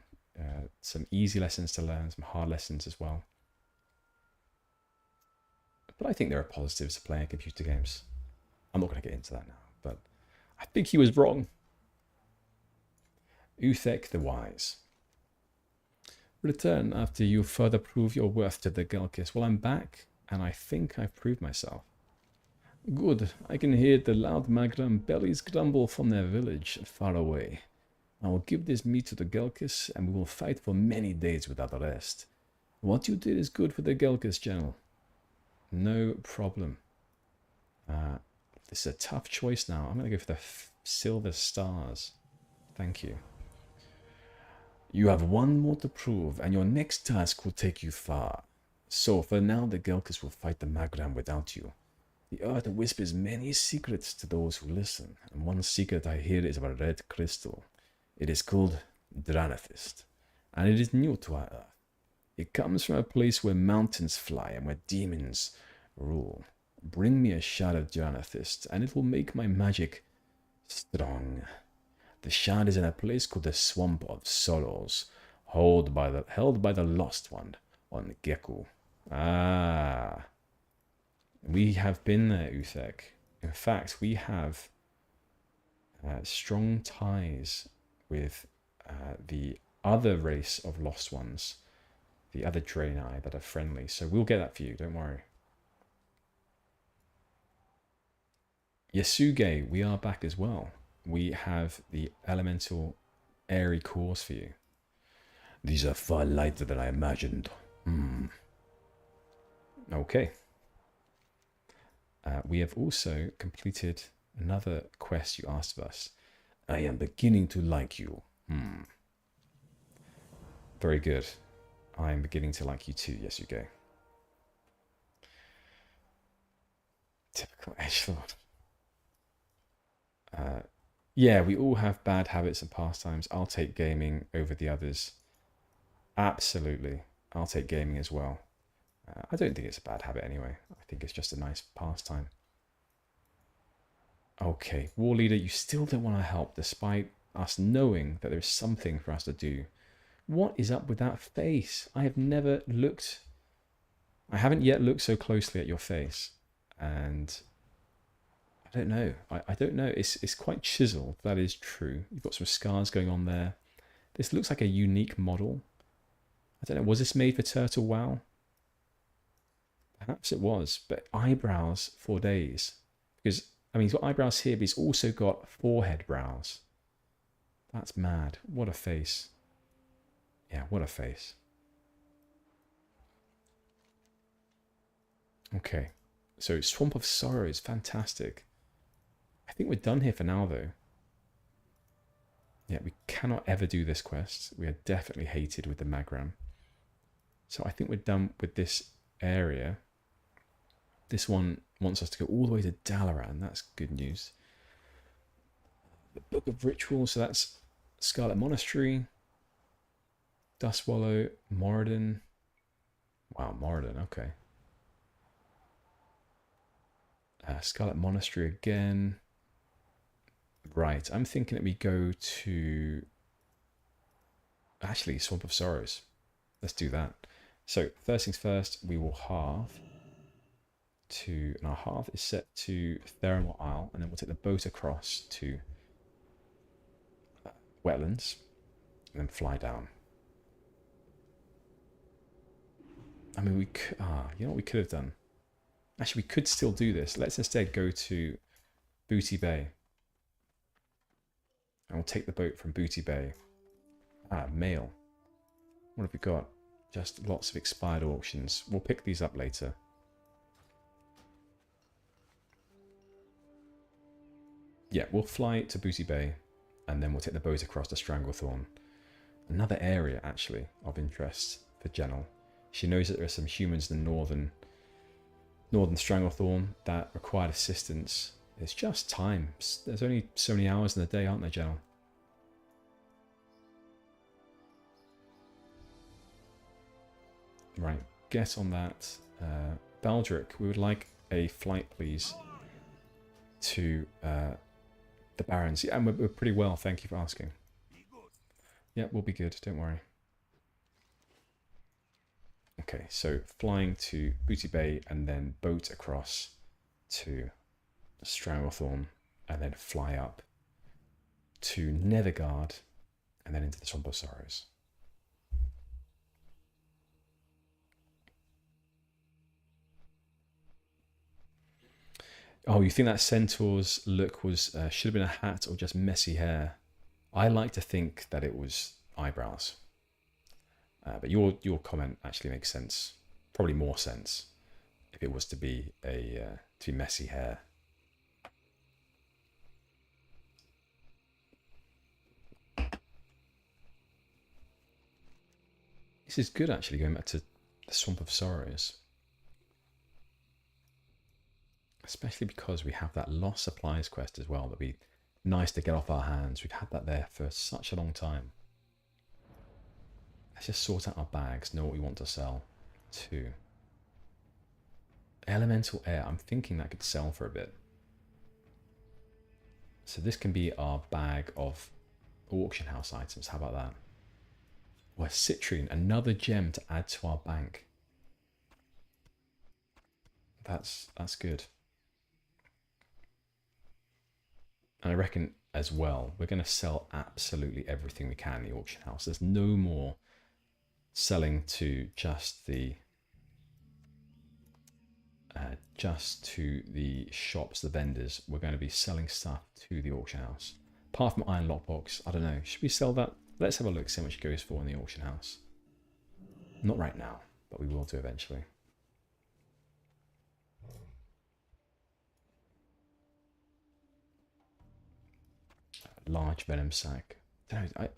some easy lessons to learn, some hard lessons as well. But I think there are positives to playing computer games. I'm not going to get into that now, but I think he was wrong. Uthek the Wise. Return after you further prove your worth to the Gelkis. Well, I'm back, and I think I've proved myself. Good. I can hear the loud Magram bellies grumble from their village far away. I will give this meat to the Gelkis, and we will fight for many days without rest. What you did is good for the Gelkas channel. No problem. This is a tough choice now. I'm going to go for the silver stars. Thank you. You have one more to prove, and your next task will take you far. So, for now, the Gelkas will fight the Magram without you. The earth whispers many secrets to those who listen, and one secret I hear is of a red crystal. It is called Dranathist, and it is new to our earth. It comes from a place where mountains fly and where demons rule. Bring me a shard of Dranathist, and it will make my magic strong. The shard is in a place called the Swamp of Sorrows, held by the Lost One on Geku. Ah, we have been there, Uthek. In fact, we have strong ties with the other race of Lost Ones, the other Draenei that are friendly. So we'll get that for you, don't worry. Yasuge, we are back as well. We have the elemental airy cores for you. These are far lighter than I imagined. Okay. We have also completed another quest you asked of us. I am beginning to like you. Very good. I am beginning to like you too, Yasuge. Typical edgelord. Yeah, we all have bad habits and pastimes. I'll take gaming over the others. Absolutely. I'll take gaming as well. I don't think it's a bad habit anyway. I think it's just a nice pastime. Okay, War Leader, you still don't want to help despite us knowing that there's something for us to do. What is up with that face? I haven't yet looked so closely at your face. And I don't know. I don't know. It's quite chiseled. That is true. You've got some scars going on there. This looks like a unique model. I don't know. Was this made for Turtle WoW? Perhaps it was. But eyebrows for days. Because, I mean, he's got eyebrows here, but he's also got forehead brows. That's mad. What a face. Yeah, what a face. Okay. So, Swamp of Sorrow is fantastic. I think we're done here for now, though. Yeah, we cannot ever do this quest. We are definitely hated with the Magram. So I think we're done with this area. This one wants us to go all the way to Dalaran. That's good news. The Book of Rituals, so that's Scarlet Monastery, Dustwallow, Moradin. Wow, Moradin, okay. Scarlet Monastery again. Right, I'm thinking that we go to... Actually, Swamp of Sorrows. Let's do that. So, first things first, we will halve to... And our halve is set to Theramore Isle, and then we'll take the boat across to Wetlands, and then fly down. I mean, we could... you know what we could have done? Actually, we could still do this. Let's instead go to Booty Bay. And we'll take the boat from Booty Bay. Mail. What have we got? Just lots of expired auctions. We'll pick these up later. Yeah, we'll fly to Booty Bay, and then we'll take the boat across to Stranglethorn. Another area, actually, of interest for Gennal. She knows that there are some humans in the northern Stranglethorn that required assistance. It's just time. There's only so many hours in the day, aren't there, Gennal? Right, get on that. Baldric, we would like a flight, please, to the Barrens. Yeah, and we're pretty well, thank you for asking. Yeah, we'll be good, don't worry. Okay, so flying to Booty Bay and then boat across to Stranglethorn and then fly up to Nethergard and then into the Swamp of Sorrows. Oh, you think that Centaur's look was should have been a hat or just messy hair? I like to think that it was eyebrows. But your comment actually makes sense. Probably more sense if it was to be messy hair. This is good actually, going back to the Swamp of Sorrows. Especially because we have that Lost Supplies quest as well. That'd be nice to get off our hands. We've had that there for such a long time. Let's just sort out our bags, know what we want to sell. 2. Elemental Air, I'm thinking that could sell for a bit. So this can be our bag of auction house items. How about that? Or citrine, another gem to add to our bank. That's good. And I reckon as well, we're going to sell absolutely everything we can in the auction house. There's no more selling to just the shops, the vendors. We're going to be selling stuff to the auction house. Apart from Iron Lockbox, I don't know. Should we sell that? Let's have a look, see how much it goes for in the auction house. Not right now, but we will do eventually. Large venom sac. Don't know, I've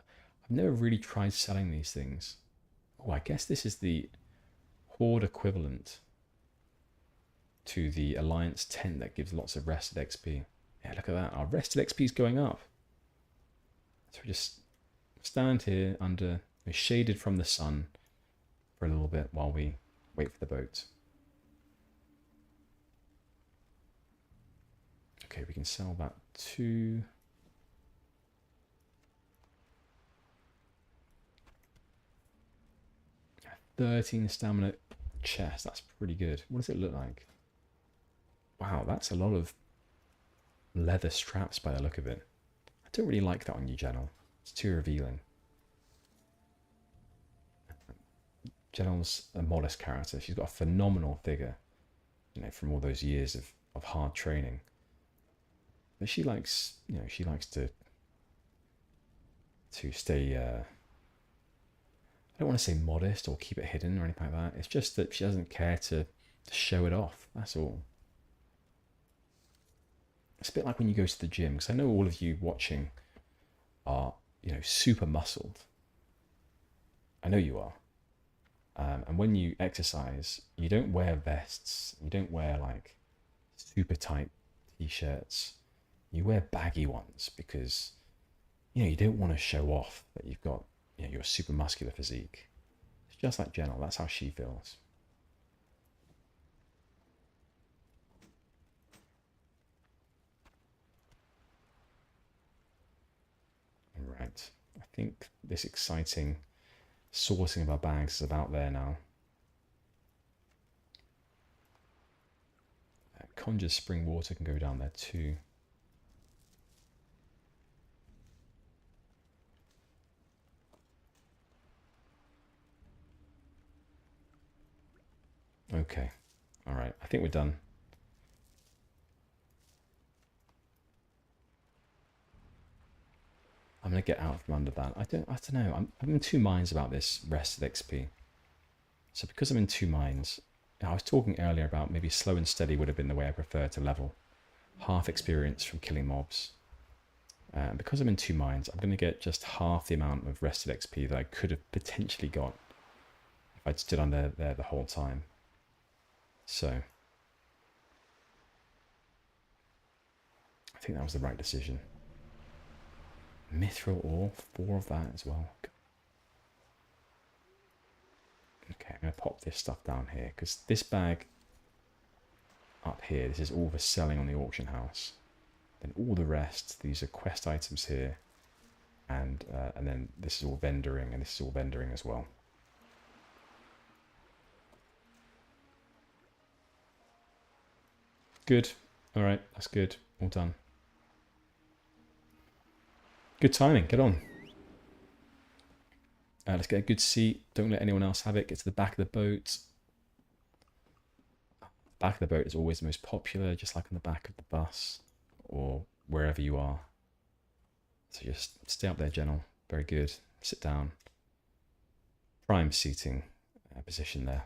never really tried selling these things. Oh, I guess this is the Horde equivalent to the Alliance tent that gives lots of rested XP. Yeah, look at that. Our rested XP is going up. So we just stand here under, we're shaded from the sun for a little bit while we wait for the boat. Okay, we can sell that to... 13 stamina chest. That's pretty good. What does it look like? Wow, that's a lot of leather straps by the look of it. I don't really like that on you, Gennal. It's too revealing. Gennal's a modest character. She's got a phenomenal figure, you know, from all those years of hard training. But she likes, you know, she likes to stay... I don't want to say modest or keep it hidden or anything like that. It's just that she doesn't care to show it off. That's all. It's a bit like when you go to the gym, because I know all of you watching are, you know, super muscled. I know you are. And when you exercise, you don't wear vests. You don't wear like super tight t-shirts. You wear baggy ones because, you know, you don't want to show off that you've got, you know, your super muscular physique. It's just like Gennal. That's how she feels. Right. I think this exciting sorting of our bags is about there now. Conjure spring water can go down there too. Okay. All right. I think we're done. I'm going to get out from under that. I don't know. I'm in two minds about this rested XP. So because I'm in two minds, I was talking earlier about maybe slow and steady would have been the way I prefer to level. Half experience from killing mobs. Because I'm in two minds, I'm going to get just half the amount of rested XP that I could have potentially got if I'd stood under there the whole time. So I think that was the right decision. Mithril ore, 4 of that as well. Okay, I'm going to pop this stuff down here because this bag up here, this is all for selling on the auction house. Then all the rest, these are quest items here, and then this is all vendoring, and this is all vendoring as well. Good. All right, that's good. All done. Good timing. Get on. Let's get a good seat. Don't let anyone else have it. Get to the back of the boat. Back of the boat is always the most popular, just like on the back of the bus or wherever you are. So just stay up there, Gennal. Very good. Sit down. prime seating position there.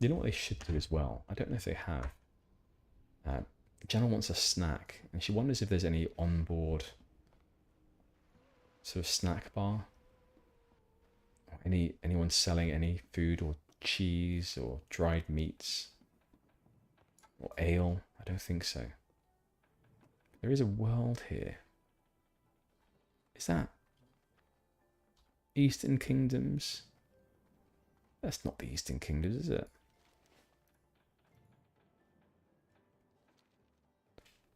You know what they should do as well? I don't know if they have. Gennal wants a snack, and she wonders if there's any onboard sort of snack bar. Or anyone selling any food or cheese or dried meats or ale. I don't think so. There is a world here. Is that Eastern Kingdoms? That's not the Eastern Kingdoms, is it?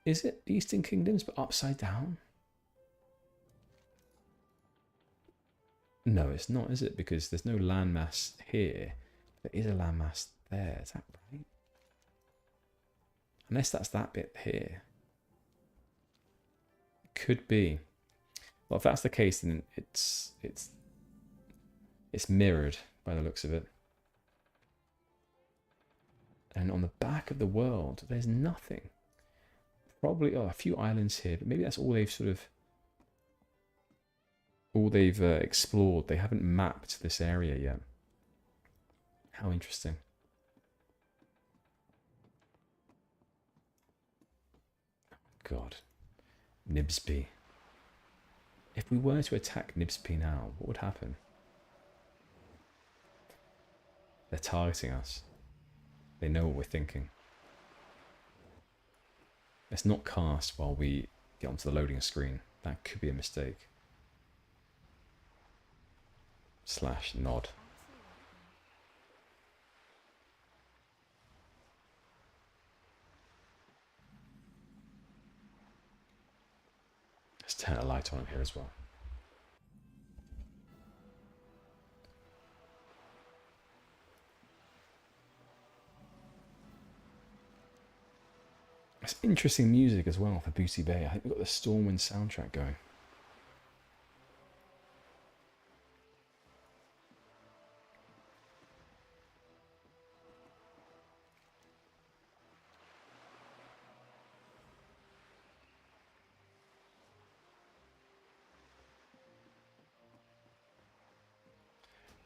Is it Eastern Kingdoms but upside down? No, it's not, is it? Because there's no landmass here. There is a landmass there. Is that right? Unless that's that bit here. Could be. Well, if that's the case, then it's mirrored by the looks of it. And on the back of the world, there's nothing. Probably a few islands here, but maybe that's all they've explored. They haven't mapped this area yet. How interesting. God. Nibsby. If we were to attack Nibsby now, what would happen? They're targeting us. They know what we're thinking. Let's not cast while we get onto the loading screen. That could be a mistake. / nod. Let's turn a light on here as well. It's interesting music as well for Booty Bay. I think we've got the Stormwind soundtrack going.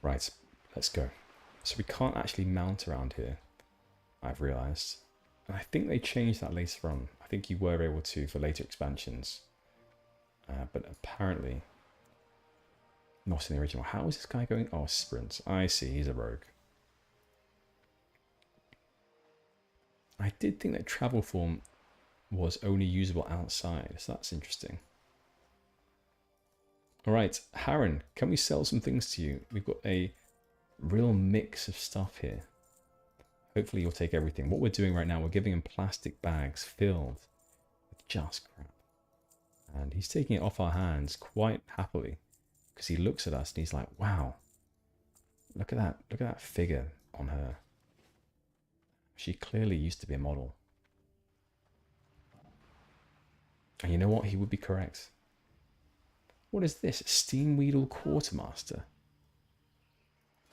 Right, let's go. So we can't actually mount around here, I've realised. And I think they changed that later on. I think you were able to for later expansions. But apparently not in the original. How is this guy going? Oh, sprint. I see, he's a rogue. I did think that travel form was only usable outside, so that's interesting. Alright, Harren, can we sell some things to you? We've got a real mix of stuff here. Hopefully you'll take everything. What we're doing right now, we're giving him plastic bags filled with just crap. And he's taking it off our hands quite happily because he looks at us and he's like, wow, look at that figure on her. She clearly used to be a model. And you know what? He would be correct. What is this? Steamweedle Quartermaster?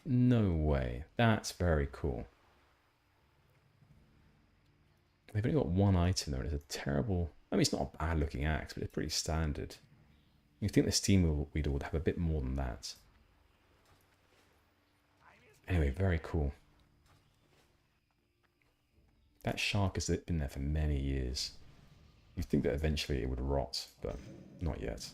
No way. That's very cool. They've only got one item though, and it's a terrible... I mean, it's not a bad looking axe, but it's pretty standard. You'd think the Steamweedle would have a bit more than that. Anyway, very cool. That shark has been there for many years. You'd think that eventually it would rot, but not yet.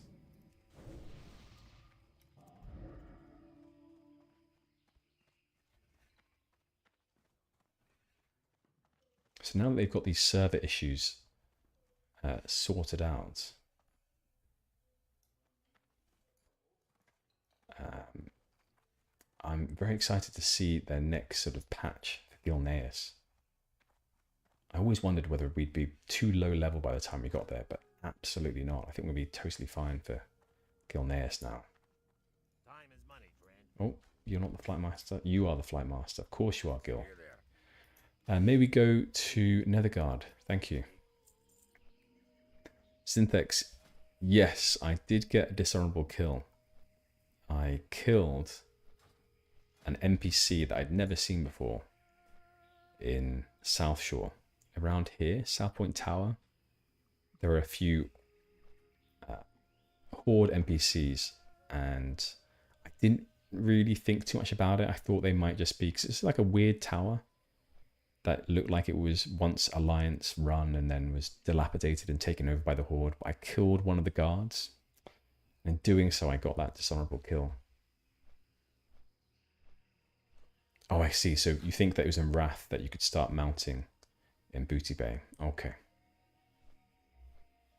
So now that they've got these server issues sorted out, I'm very excited to see their next sort of patch for Gilneas. I always wondered whether we'd be too low level by the time we got there, but absolutely not. I think we'll be totally fine for Gilneas now. Time is money, friend. Oh, you're not the Flight Master? You are the Flight Master. Of course you are, Gil. May we go to Nethergard? Thank you. Synthex. Yes, I did get a dishonorable kill. I killed an NPC that I'd never seen before. in South Shore. Around here, South Point Tower, there are a few Horde NPCs, and I didn't really think too much about it. I thought they might just be, because it's like a weird tower that looked like it was once Alliance run and then was dilapidated and taken over by the Horde. But I killed one of the guards, and in doing so, I got that dishonorable kill. Oh, I see. So you think that it was in Wrath that you could start mounting in Booty Bay. Okay.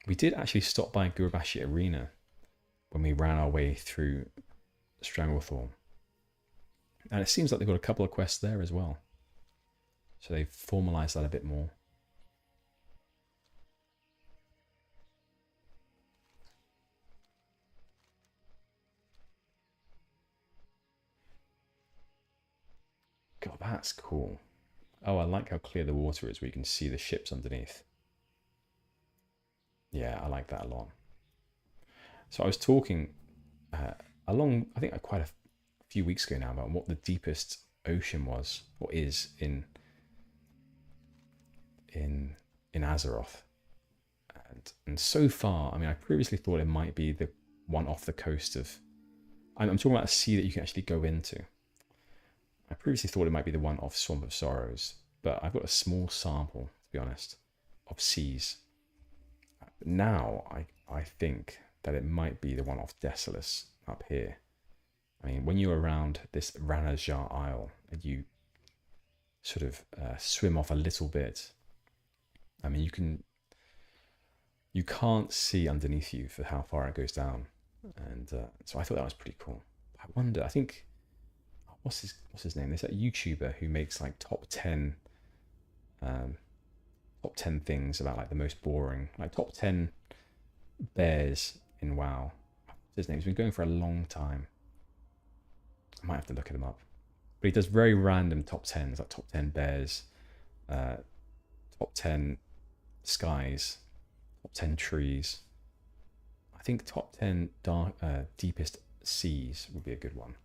We did actually stop by Gurabashi Arena when we ran our way through Stranglethorn. And it seems like they've got a couple of quests there as well. So they've formalized that a bit more. God, that's cool. Oh, I like how clear the water is where you can see the ships underneath. Yeah, I like that a lot. So I was talking along, I think quite a few weeks ago now, about what the deepest ocean was, or is, in Azeroth. And so far, I mean, I previously thought it might be the one off the coast of... I'm talking about a sea that you can actually go into. I previously thought it might be the one off Swamp of Sorrows, but I've got a small sample, to be honest, of seas. Now, I think that it might be the one off Desolace up here. I mean, when you're around this Ranajar Isle and you sort of swim off a little bit, I mean, you can't see underneath you for how far it goes down. And so I thought that was pretty cool. I wonder, I think, what's his name? There's that YouTuber who makes like top 10 things about like the most boring, like top 10 bears in WoW. What's his name? He's been going for a long time. I might have to look him up. But he does very random top 10s, like top 10 bears, top 10 skies, top 10 trees. I think top 10 deepest seas would be a good one.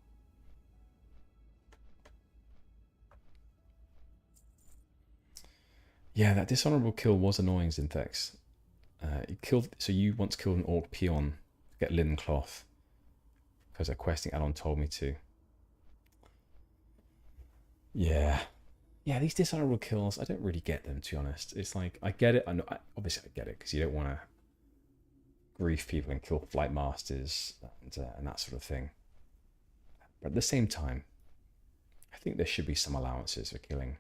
Yeah, that dishonorable kill was annoying, Zinthex. So you once killed an orc peon to get linen cloth because a questing add-on told me to. Yeah, these dishonorable kills, I don't really get them, to be honest. It's like, I get it. Obviously, I get it because you don't want to grief people and kill flight masters and that sort of thing. But at the same time, I think there should be some allowances for killing,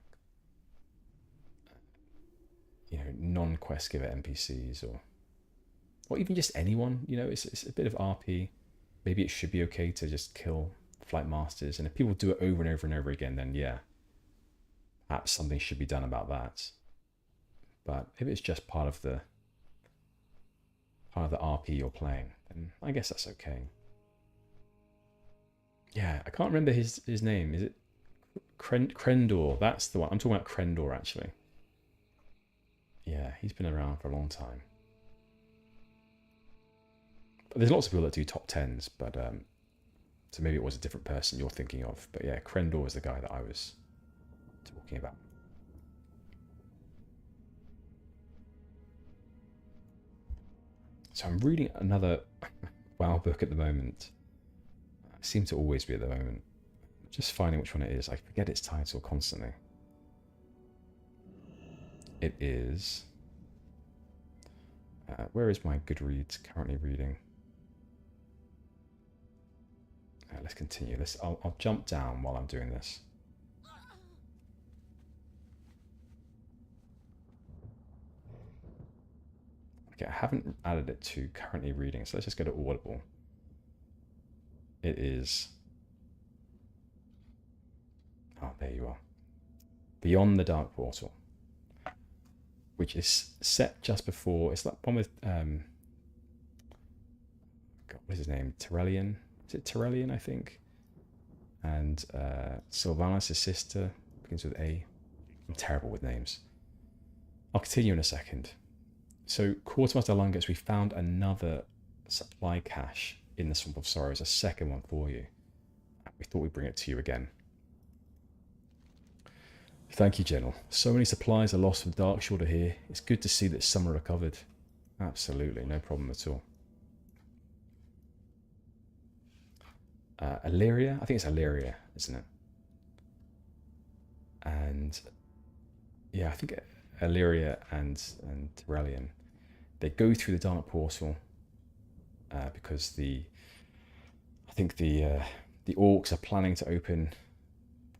non-quest giver NPCs or even just anyone. It's a bit of RP. Maybe it should be okay to just kill flight masters, and if people do it over and over and over again, then yeah, perhaps something should be done about that. But if it's just part of the RP you're playing, then I guess that's okay. Yeah, I can't remember his name. Is it Krendor? That's the one. I'm talking about Krendor, actually. Yeah, he's been around for a long time. But there's lots of people that do top 10s, but so maybe it was a different person you're thinking of. But yeah, Krendor is the guy that I was talking about. So I'm reading another WoW book at the moment. I seem to always be at the moment. Just finding which one it is. I forget its title constantly. It is... where is my Goodreads currently reading? Let's continue. I'll jump down while I'm doing this. Okay, I haven't added it to currently reading, so let's just go to Audible. It is... oh, there you are. Beyond the Dark Portal, which is set just before... it's that one with... God, what is his name? Terrellian? Is it Terrellian, I think? And Sylvanas' sister begins with A. I'm terrible with names. I'll continue in a second. So, Quartermaster Lungus, we found another supply cache in the Swamp of Sorrows, a second one for you. We thought we'd bring it to you again. Thank you, Gennal. So many supplies are lost from Darkshore to here. It's good to see that some are recovered. Absolutely, no problem at all. Illyria? I think it's Illyria, isn't it? And yeah, I think Illyria and Terrellian, they go through the Dark Portal because I think the orcs are planning to open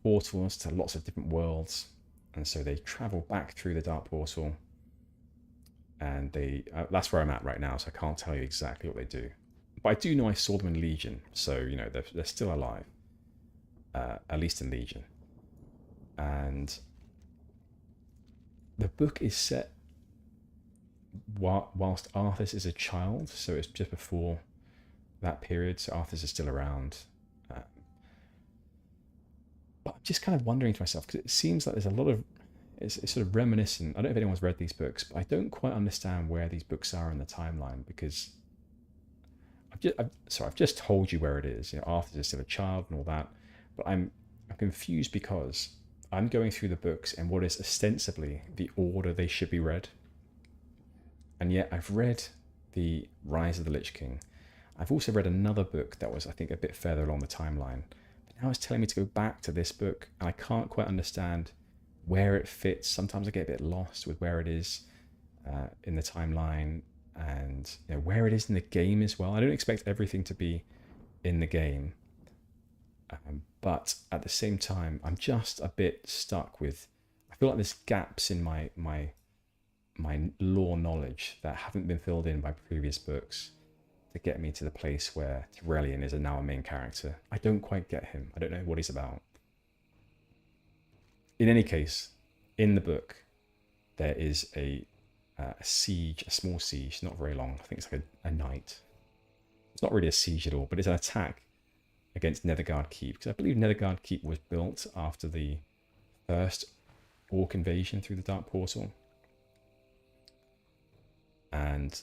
portals to lots of different worlds, and so they travel back through the Dark Portal, and they that's where I'm at right now, so I can't tell you exactly what they do. But I do know I saw them in Legion, so you know they're still alive, at least in Legion. And the book is set whilst Arthas is a child, so it's just before that period, so Arthas is still around. But I'm just kind of wondering to myself, because it seems like there's a lot of, it's sort of reminiscent. I don't know if anyone's read these books, but I don't quite understand where these books are in the timeline, because I've just told you where it is. You know, Arthas is still a child and all that, but I'm confused because I'm going through the books in what is ostensibly the order they should be read. And yet I've read the Rise of the Lich King. I've also read another book that was, I think, a bit further along the timeline. But now it's telling me to go back to this book, and I can't quite understand where it fits. Sometimes I get a bit lost with where it is in the timeline, and you know, where it is in the game as well. I don't expect everything to be in the game. But at the same time, I'm just a bit stuck with, I feel like there's gaps in my lore knowledge that haven't been filled in by previous books to get me to the place where Terrellian is now a main character. I don't quite get him. I don't know what he's about. In any case, in the book, there is a siege, a small siege, not very long. I think it's like a night. It's not really a siege at all, but it's an attack against Netherguard Keep, because I believe Netherguard Keep was built after the first orc invasion through the Dark Portal. And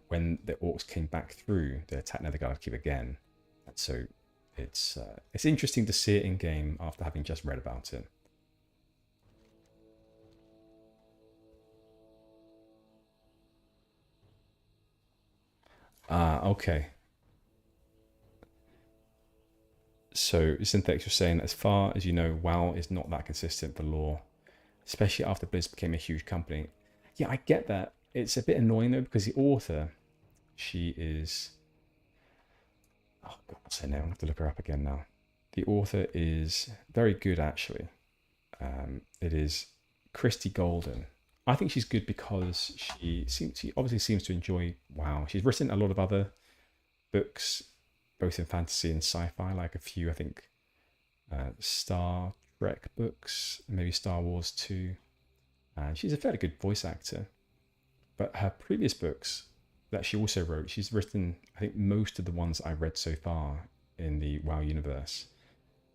when the orcs came back through, they attacked Netherguard Keep again. And so it's interesting to see it in game after having just read about it. Okay. So Synthex was saying, as far as you know, WoW is not that consistent for lore, especially after Blizz became a huge company. Yeah, I get that. It's a bit annoying though, because the author, she is, oh god, what's her name? I have to look her up again now. The author is very good actually. It is Christy Golden. I think she's good because she obviously seems to enjoy WoW. She's written a lot of other books, both in fantasy and sci-fi, like a few, I think, Star Trek books, maybe Star Wars 2. And she's a fairly good voice actor. But her previous books that she also wrote, she's written, I think, most of the ones I've read so far in the WoW universe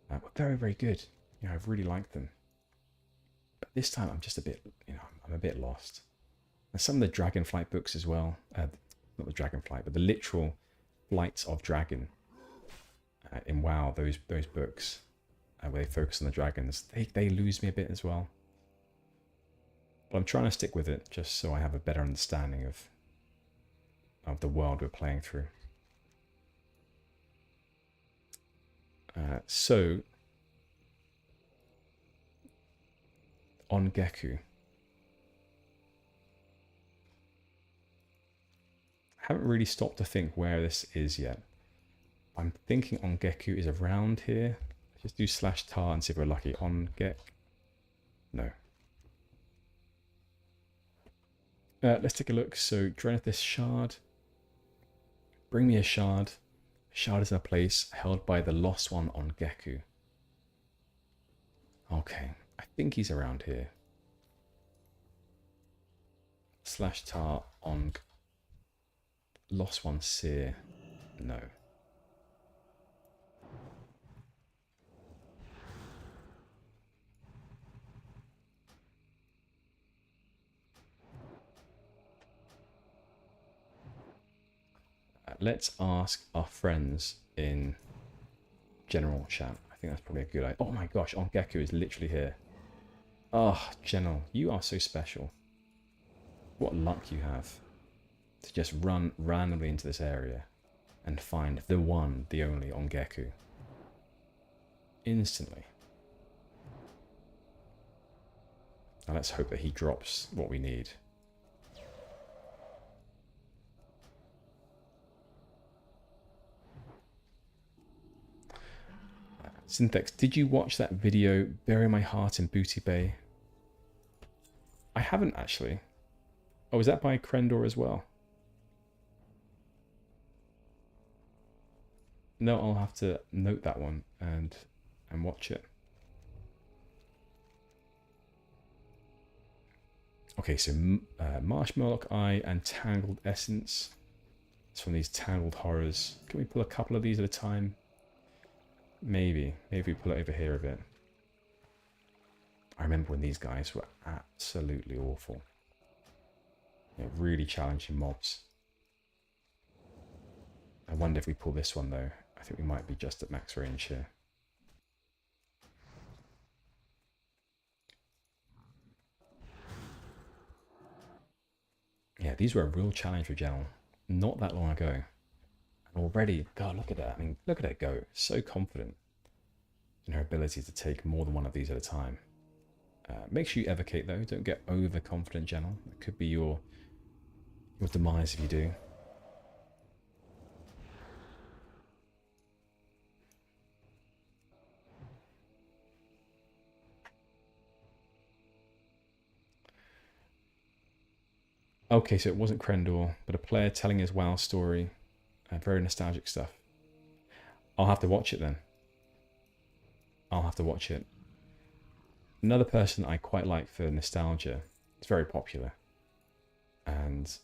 were very, very good. You know, I've really liked them. But this time I'm just a bit, you know, I'm a bit lost. And some of the Dragonflight books as well, not the Dragonflight, but the literal Flights of Dragon in WoW, those books where they focus on the dragons, they lose me a bit as well. But I'm trying to stick with it just so I have a better understanding of the world we're playing through. So on Geku, I haven't really stopped to think where this is yet. I'm thinking on Geku is around here. Just do /tar and see if we're lucky. On Gek. No. Let's take a look. So Drenethis Shard. Bring me a shard. Shard is in a place held by the lost one on Geku. Okay, I think he's around here. /tar on lost one Seer. No. Let's ask our friends in general chat. I think that's probably a good idea. Oh my gosh, on Geku is literally here. Oh, Gennal, you are so special. What luck you have to just run randomly into this area and find the one, the only Ongeku. Instantly. Now let's hope that he drops what we need. Synthex, did you watch that video, Bury My Heart in Booty Bay? I haven't actually. Oh, is that by Krendor as well? No, I'll have to note that one and watch it. Okay, so Marshmallow Eye and Tangled Essence. It's from these Tangled Horrors. Can we pull a couple of these at a time? Maybe we pull it over here a bit. I remember when these guys were absolutely awful. You know, really challenging mobs. I wonder if we pull this one though. I think we might be just at max range here. Yeah, these were a real challenge for Gennal not that long ago. And already, God, look at that. I mean, look at it go. So confident in her ability to take more than one of these at a time. Make sure you evocate though. Don't get overconfident, Gennal. It could be your demise if you do. Okay, so it wasn't Krendor, but a player telling his WoW story. Very nostalgic stuff. I'll have to watch it then. I'll have to watch it. Another person I quite like for nostalgia. It's very popular. And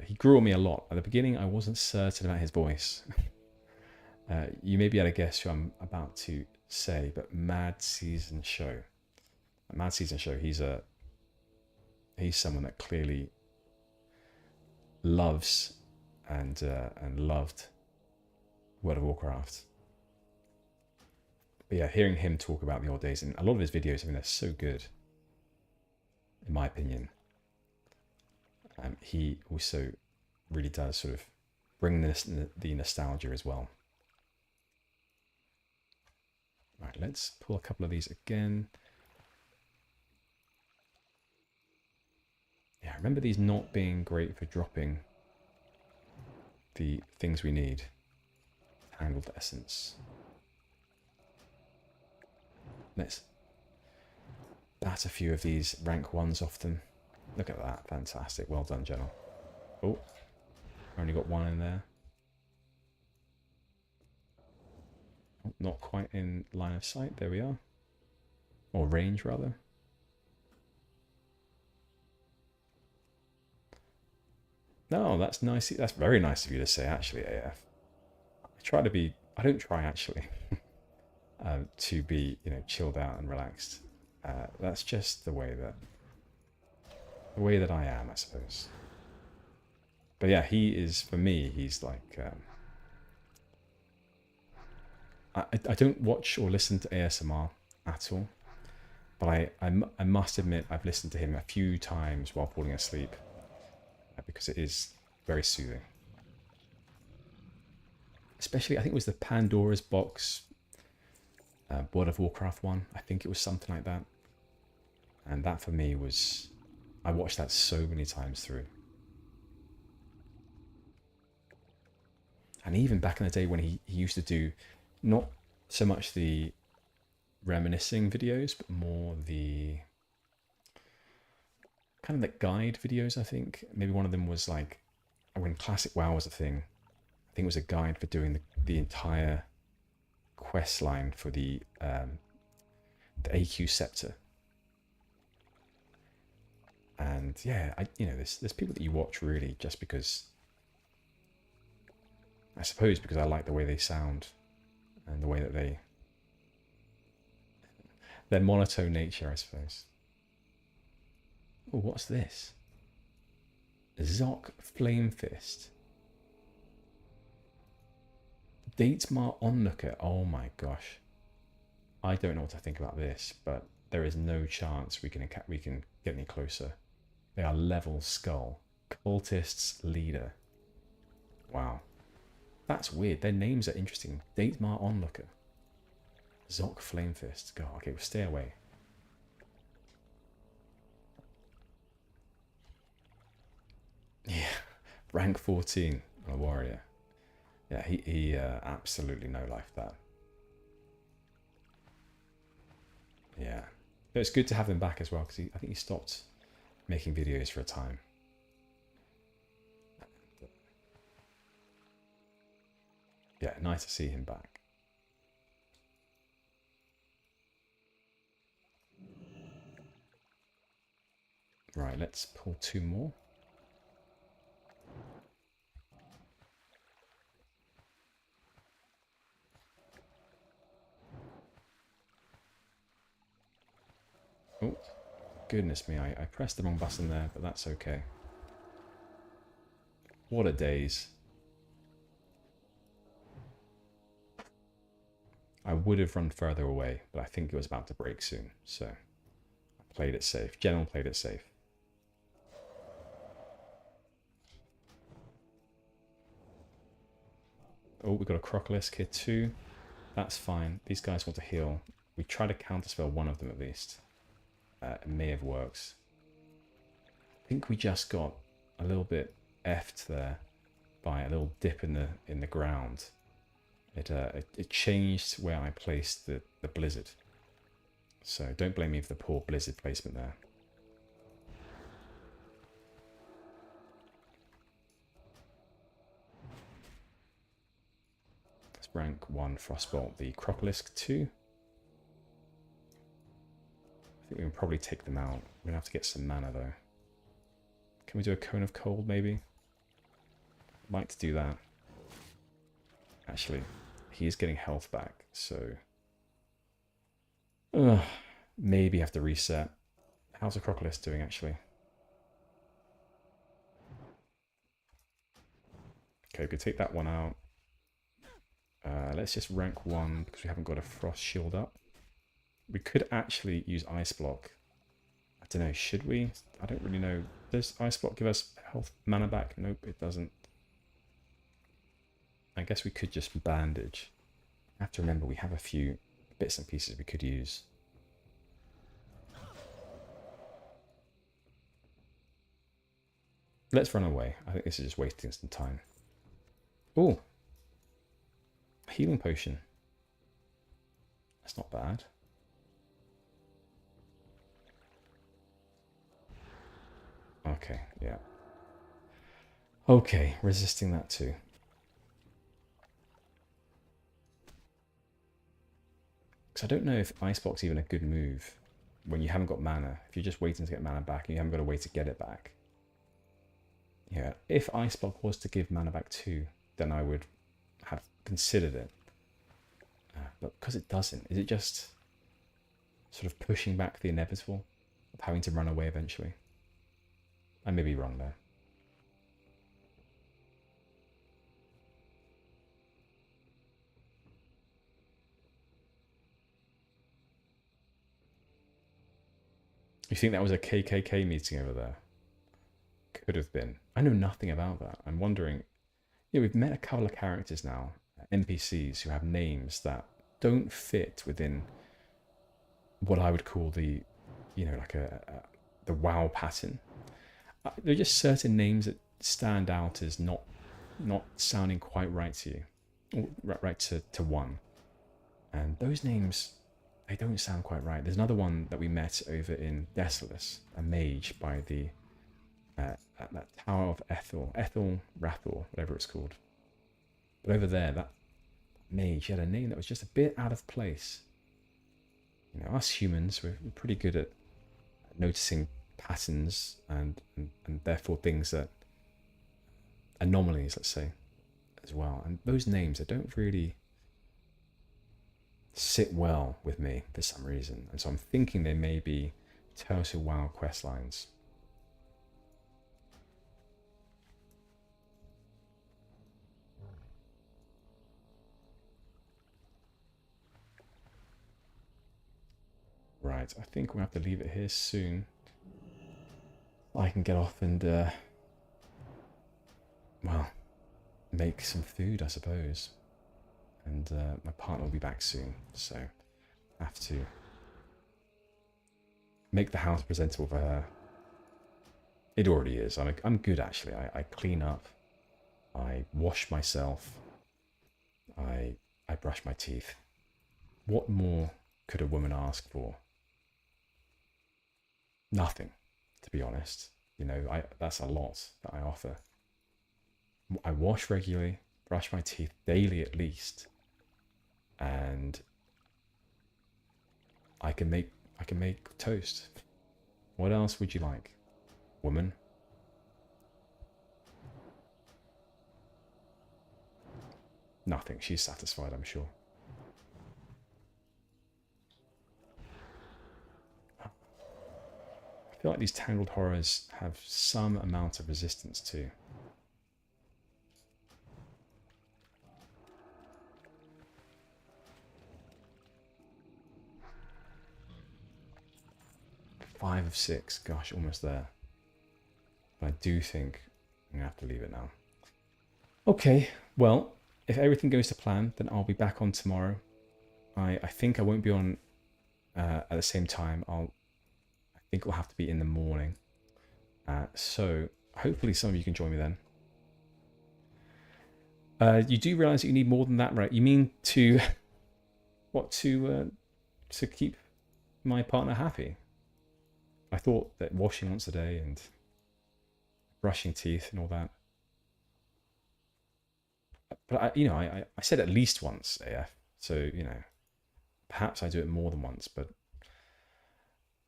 he grew on me a lot. At the beginning, I wasn't certain about his voice. You may be able to guess who I'm about to say, but Mad Season Show. Mad Season Show, he's someone that clearly loves and loved World of Warcraft. But yeah, hearing him talk about the old days, and a lot of his videos, I mean, they're so good, in my opinion. He also really does sort of bring the nostalgia as well. Right, let's pull a couple of these again. Yeah, remember these not being great for dropping the things we need. Tangled Essence. Let's bat a few of these rank 1s off them. Look at that, fantastic. Well done, Gennal. Oh, only got one in there. Oh, not quite in line of sight, there we are. Or range, rather. No, that's nice. That's very nice of you to say, actually, AF. I don't try, actually, to be, chilled out and relaxed. That's just the way that I am, I suppose. But yeah, he is, for me, he's like... I don't watch or listen to ASMR at all. But I must admit, I've listened to him a few times while falling asleep. Because it is very soothing. Especially, I think it was the Pandora's Box World of Warcraft one. I think it was something like that. And that for me was... I watched that so many times through. And even back in the day when he used to do not so much the reminiscing videos, but more the kind of like guide videos, I think. Maybe one of them was like when Classic WoW was a thing. I think it was a guide for doing the entire quest line for the AQ Scepter. And yeah, there's people that you watch really just because, I suppose because I like the way they sound and the way that their monotone nature, I suppose. Oh, what's this? Zoc Flame Fist. Datesmar Onlooker. Oh my gosh. I don't know what to think about this, but there is no chance we can get any closer. They are level skull. Cultists leader. Wow. That's weird. Their names are interesting. Datemar Onlooker. Zok Flamefist. God, okay, we'll stay away. Yeah. Rank 14. A warrior. Yeah, he absolutely no life that. Yeah. But it's good to have him back as well, because I think he stopped making videos for a time. Yeah, nice to see him back. Right, let's pull 2 more. Oh, goodness me, I pressed the wrong button there, but that's okay. What a daze. I would have run further away, but I think it was about to break soon, so I played it safe. Gennal played it safe. Oh, we got a Crocolisk here too. That's fine. These guys want to heal. We try to counterspell one of them at least. It may have worked. I think we just got a little bit effed there by a little dip in the ground. It changed where I placed the blizzard. So don't blame me for the poor blizzard placement there. Let's rank 1 Frostbolt the Crocolisk 2. I think we can probably take them out. We're going to have to get some mana though. Can we do a Cone of Cold maybe? I'd like to do that. Actually, he is getting health back, so... maybe have to reset. How's the Crocolisk doing actually? Okay, we could take that one out. Let's just rank 1 because we haven't got a Frost Shield up. We could actually use Ice Block. I don't know, should we? I don't really know. Does Ice Block give us health mana back? Nope, it doesn't. I guess we could just bandage. I have to remember we have a few bits and pieces we could use. Let's run away. I think this is just wasting some time. Oh, healing potion. That's not bad. Okay, yeah. Okay, resisting that too. Because I don't know if Icebox is even a good move when you haven't got mana. If you're just waiting to get mana back and you haven't got a way to get it back. Yeah, if Icebox was to give mana back too, then I would have considered it. But because it doesn't, is it just sort of pushing back the inevitable of having to run away eventually? I may be wrong there. You think that was a KKK meeting over there? Could have been. I know nothing about that. I'm wondering, we've met a couple of characters now, NPCs who have names that don't fit within what I would call the, like the WoW pattern. There are just certain names that stand out as not sounding quite right to you, or right to one. And those names, they don't sound quite right. There's another one that we met over in Desolace, a mage by the that Tower of Ethel, Rathor, whatever it's called. But over there, that mage had a name that was just a bit out of place. Us humans, we're pretty good at noticing patterns and therefore things that anomalies, let's say, as well. And those names, they don't really sit well with me for some reason. And so I'm thinking they may be Turtle WoW quest lines. Right. Right, I think we'll have to leave it here soon. I can get off and, well, make some food, I suppose. And my partner will be back soon, so I have to make the house presentable for her. It already is. I'm good, actually. I clean up. I wash myself. I brush my teeth. What more could a woman ask for? Nothing, to be honest. You know, that's a lot that I offer. I wash regularly, brush my teeth daily at least, and I can make toast. What else would you like, woman? Nothing. She's satisfied, I'm sure. I feel like these tangled horrors have some amount of resistance too. Five of 6. Gosh, almost there. But I do think I'm going to have to leave it now. Okay, well, if everything goes to plan, then I'll be back on tomorrow. I think I won't be on at the same time. I think it'll have to be in the morning. So hopefully some of you can join me then. You do realize that you need more than that, right? You mean to what, to keep my partner happy? I thought that washing once a day and brushing teeth and all that. But I said at least once, AF. So, you know, perhaps I do it more than once, but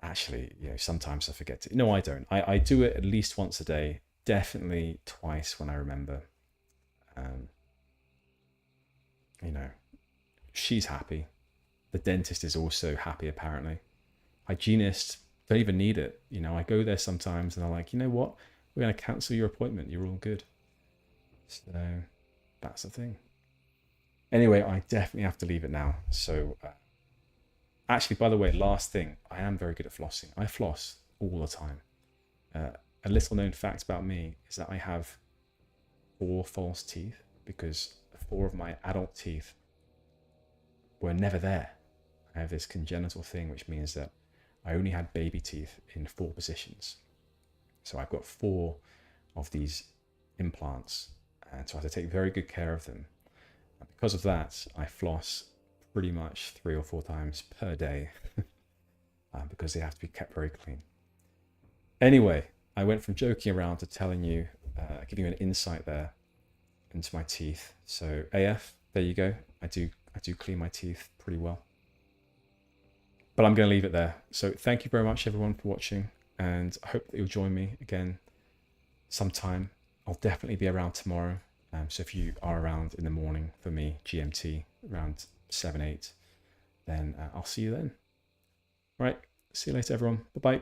actually, you know, sometimes I forget to. No, I don't. I do it at least once a day, definitely twice when I remember. You know, she's happy. The dentist is also happy, apparently. Hygienist, don't even need it. You know, I go there sometimes and they're like, you know what? We're going to cancel your appointment. You're all good. So that's the thing. Anyway, I definitely have to leave it now. So actually, by the way, last thing, I am very good at flossing. I floss all the time. A little known fact about me is that I have 4 false teeth because 4 of my adult teeth were never there. I have this congenital thing, which means that I only had baby teeth in 4 positions. So I've got 4 of these implants, and so I have to take very good care of them. And because of that, I floss pretty much 3 or 4 times per day because they have to be kept very clean. Anyway, I went from joking around to telling you, giving you an insight there into my teeth. So AF, there you go. I do clean my teeth pretty well. But I'm going to leave it there. So thank you very much, everyone, for watching. And I hope that you'll join me again sometime. I'll definitely be around tomorrow. So if you are around in the morning for me, GMT, around 7, 8, then I'll see you then. All right. See you later, everyone. Bye-bye.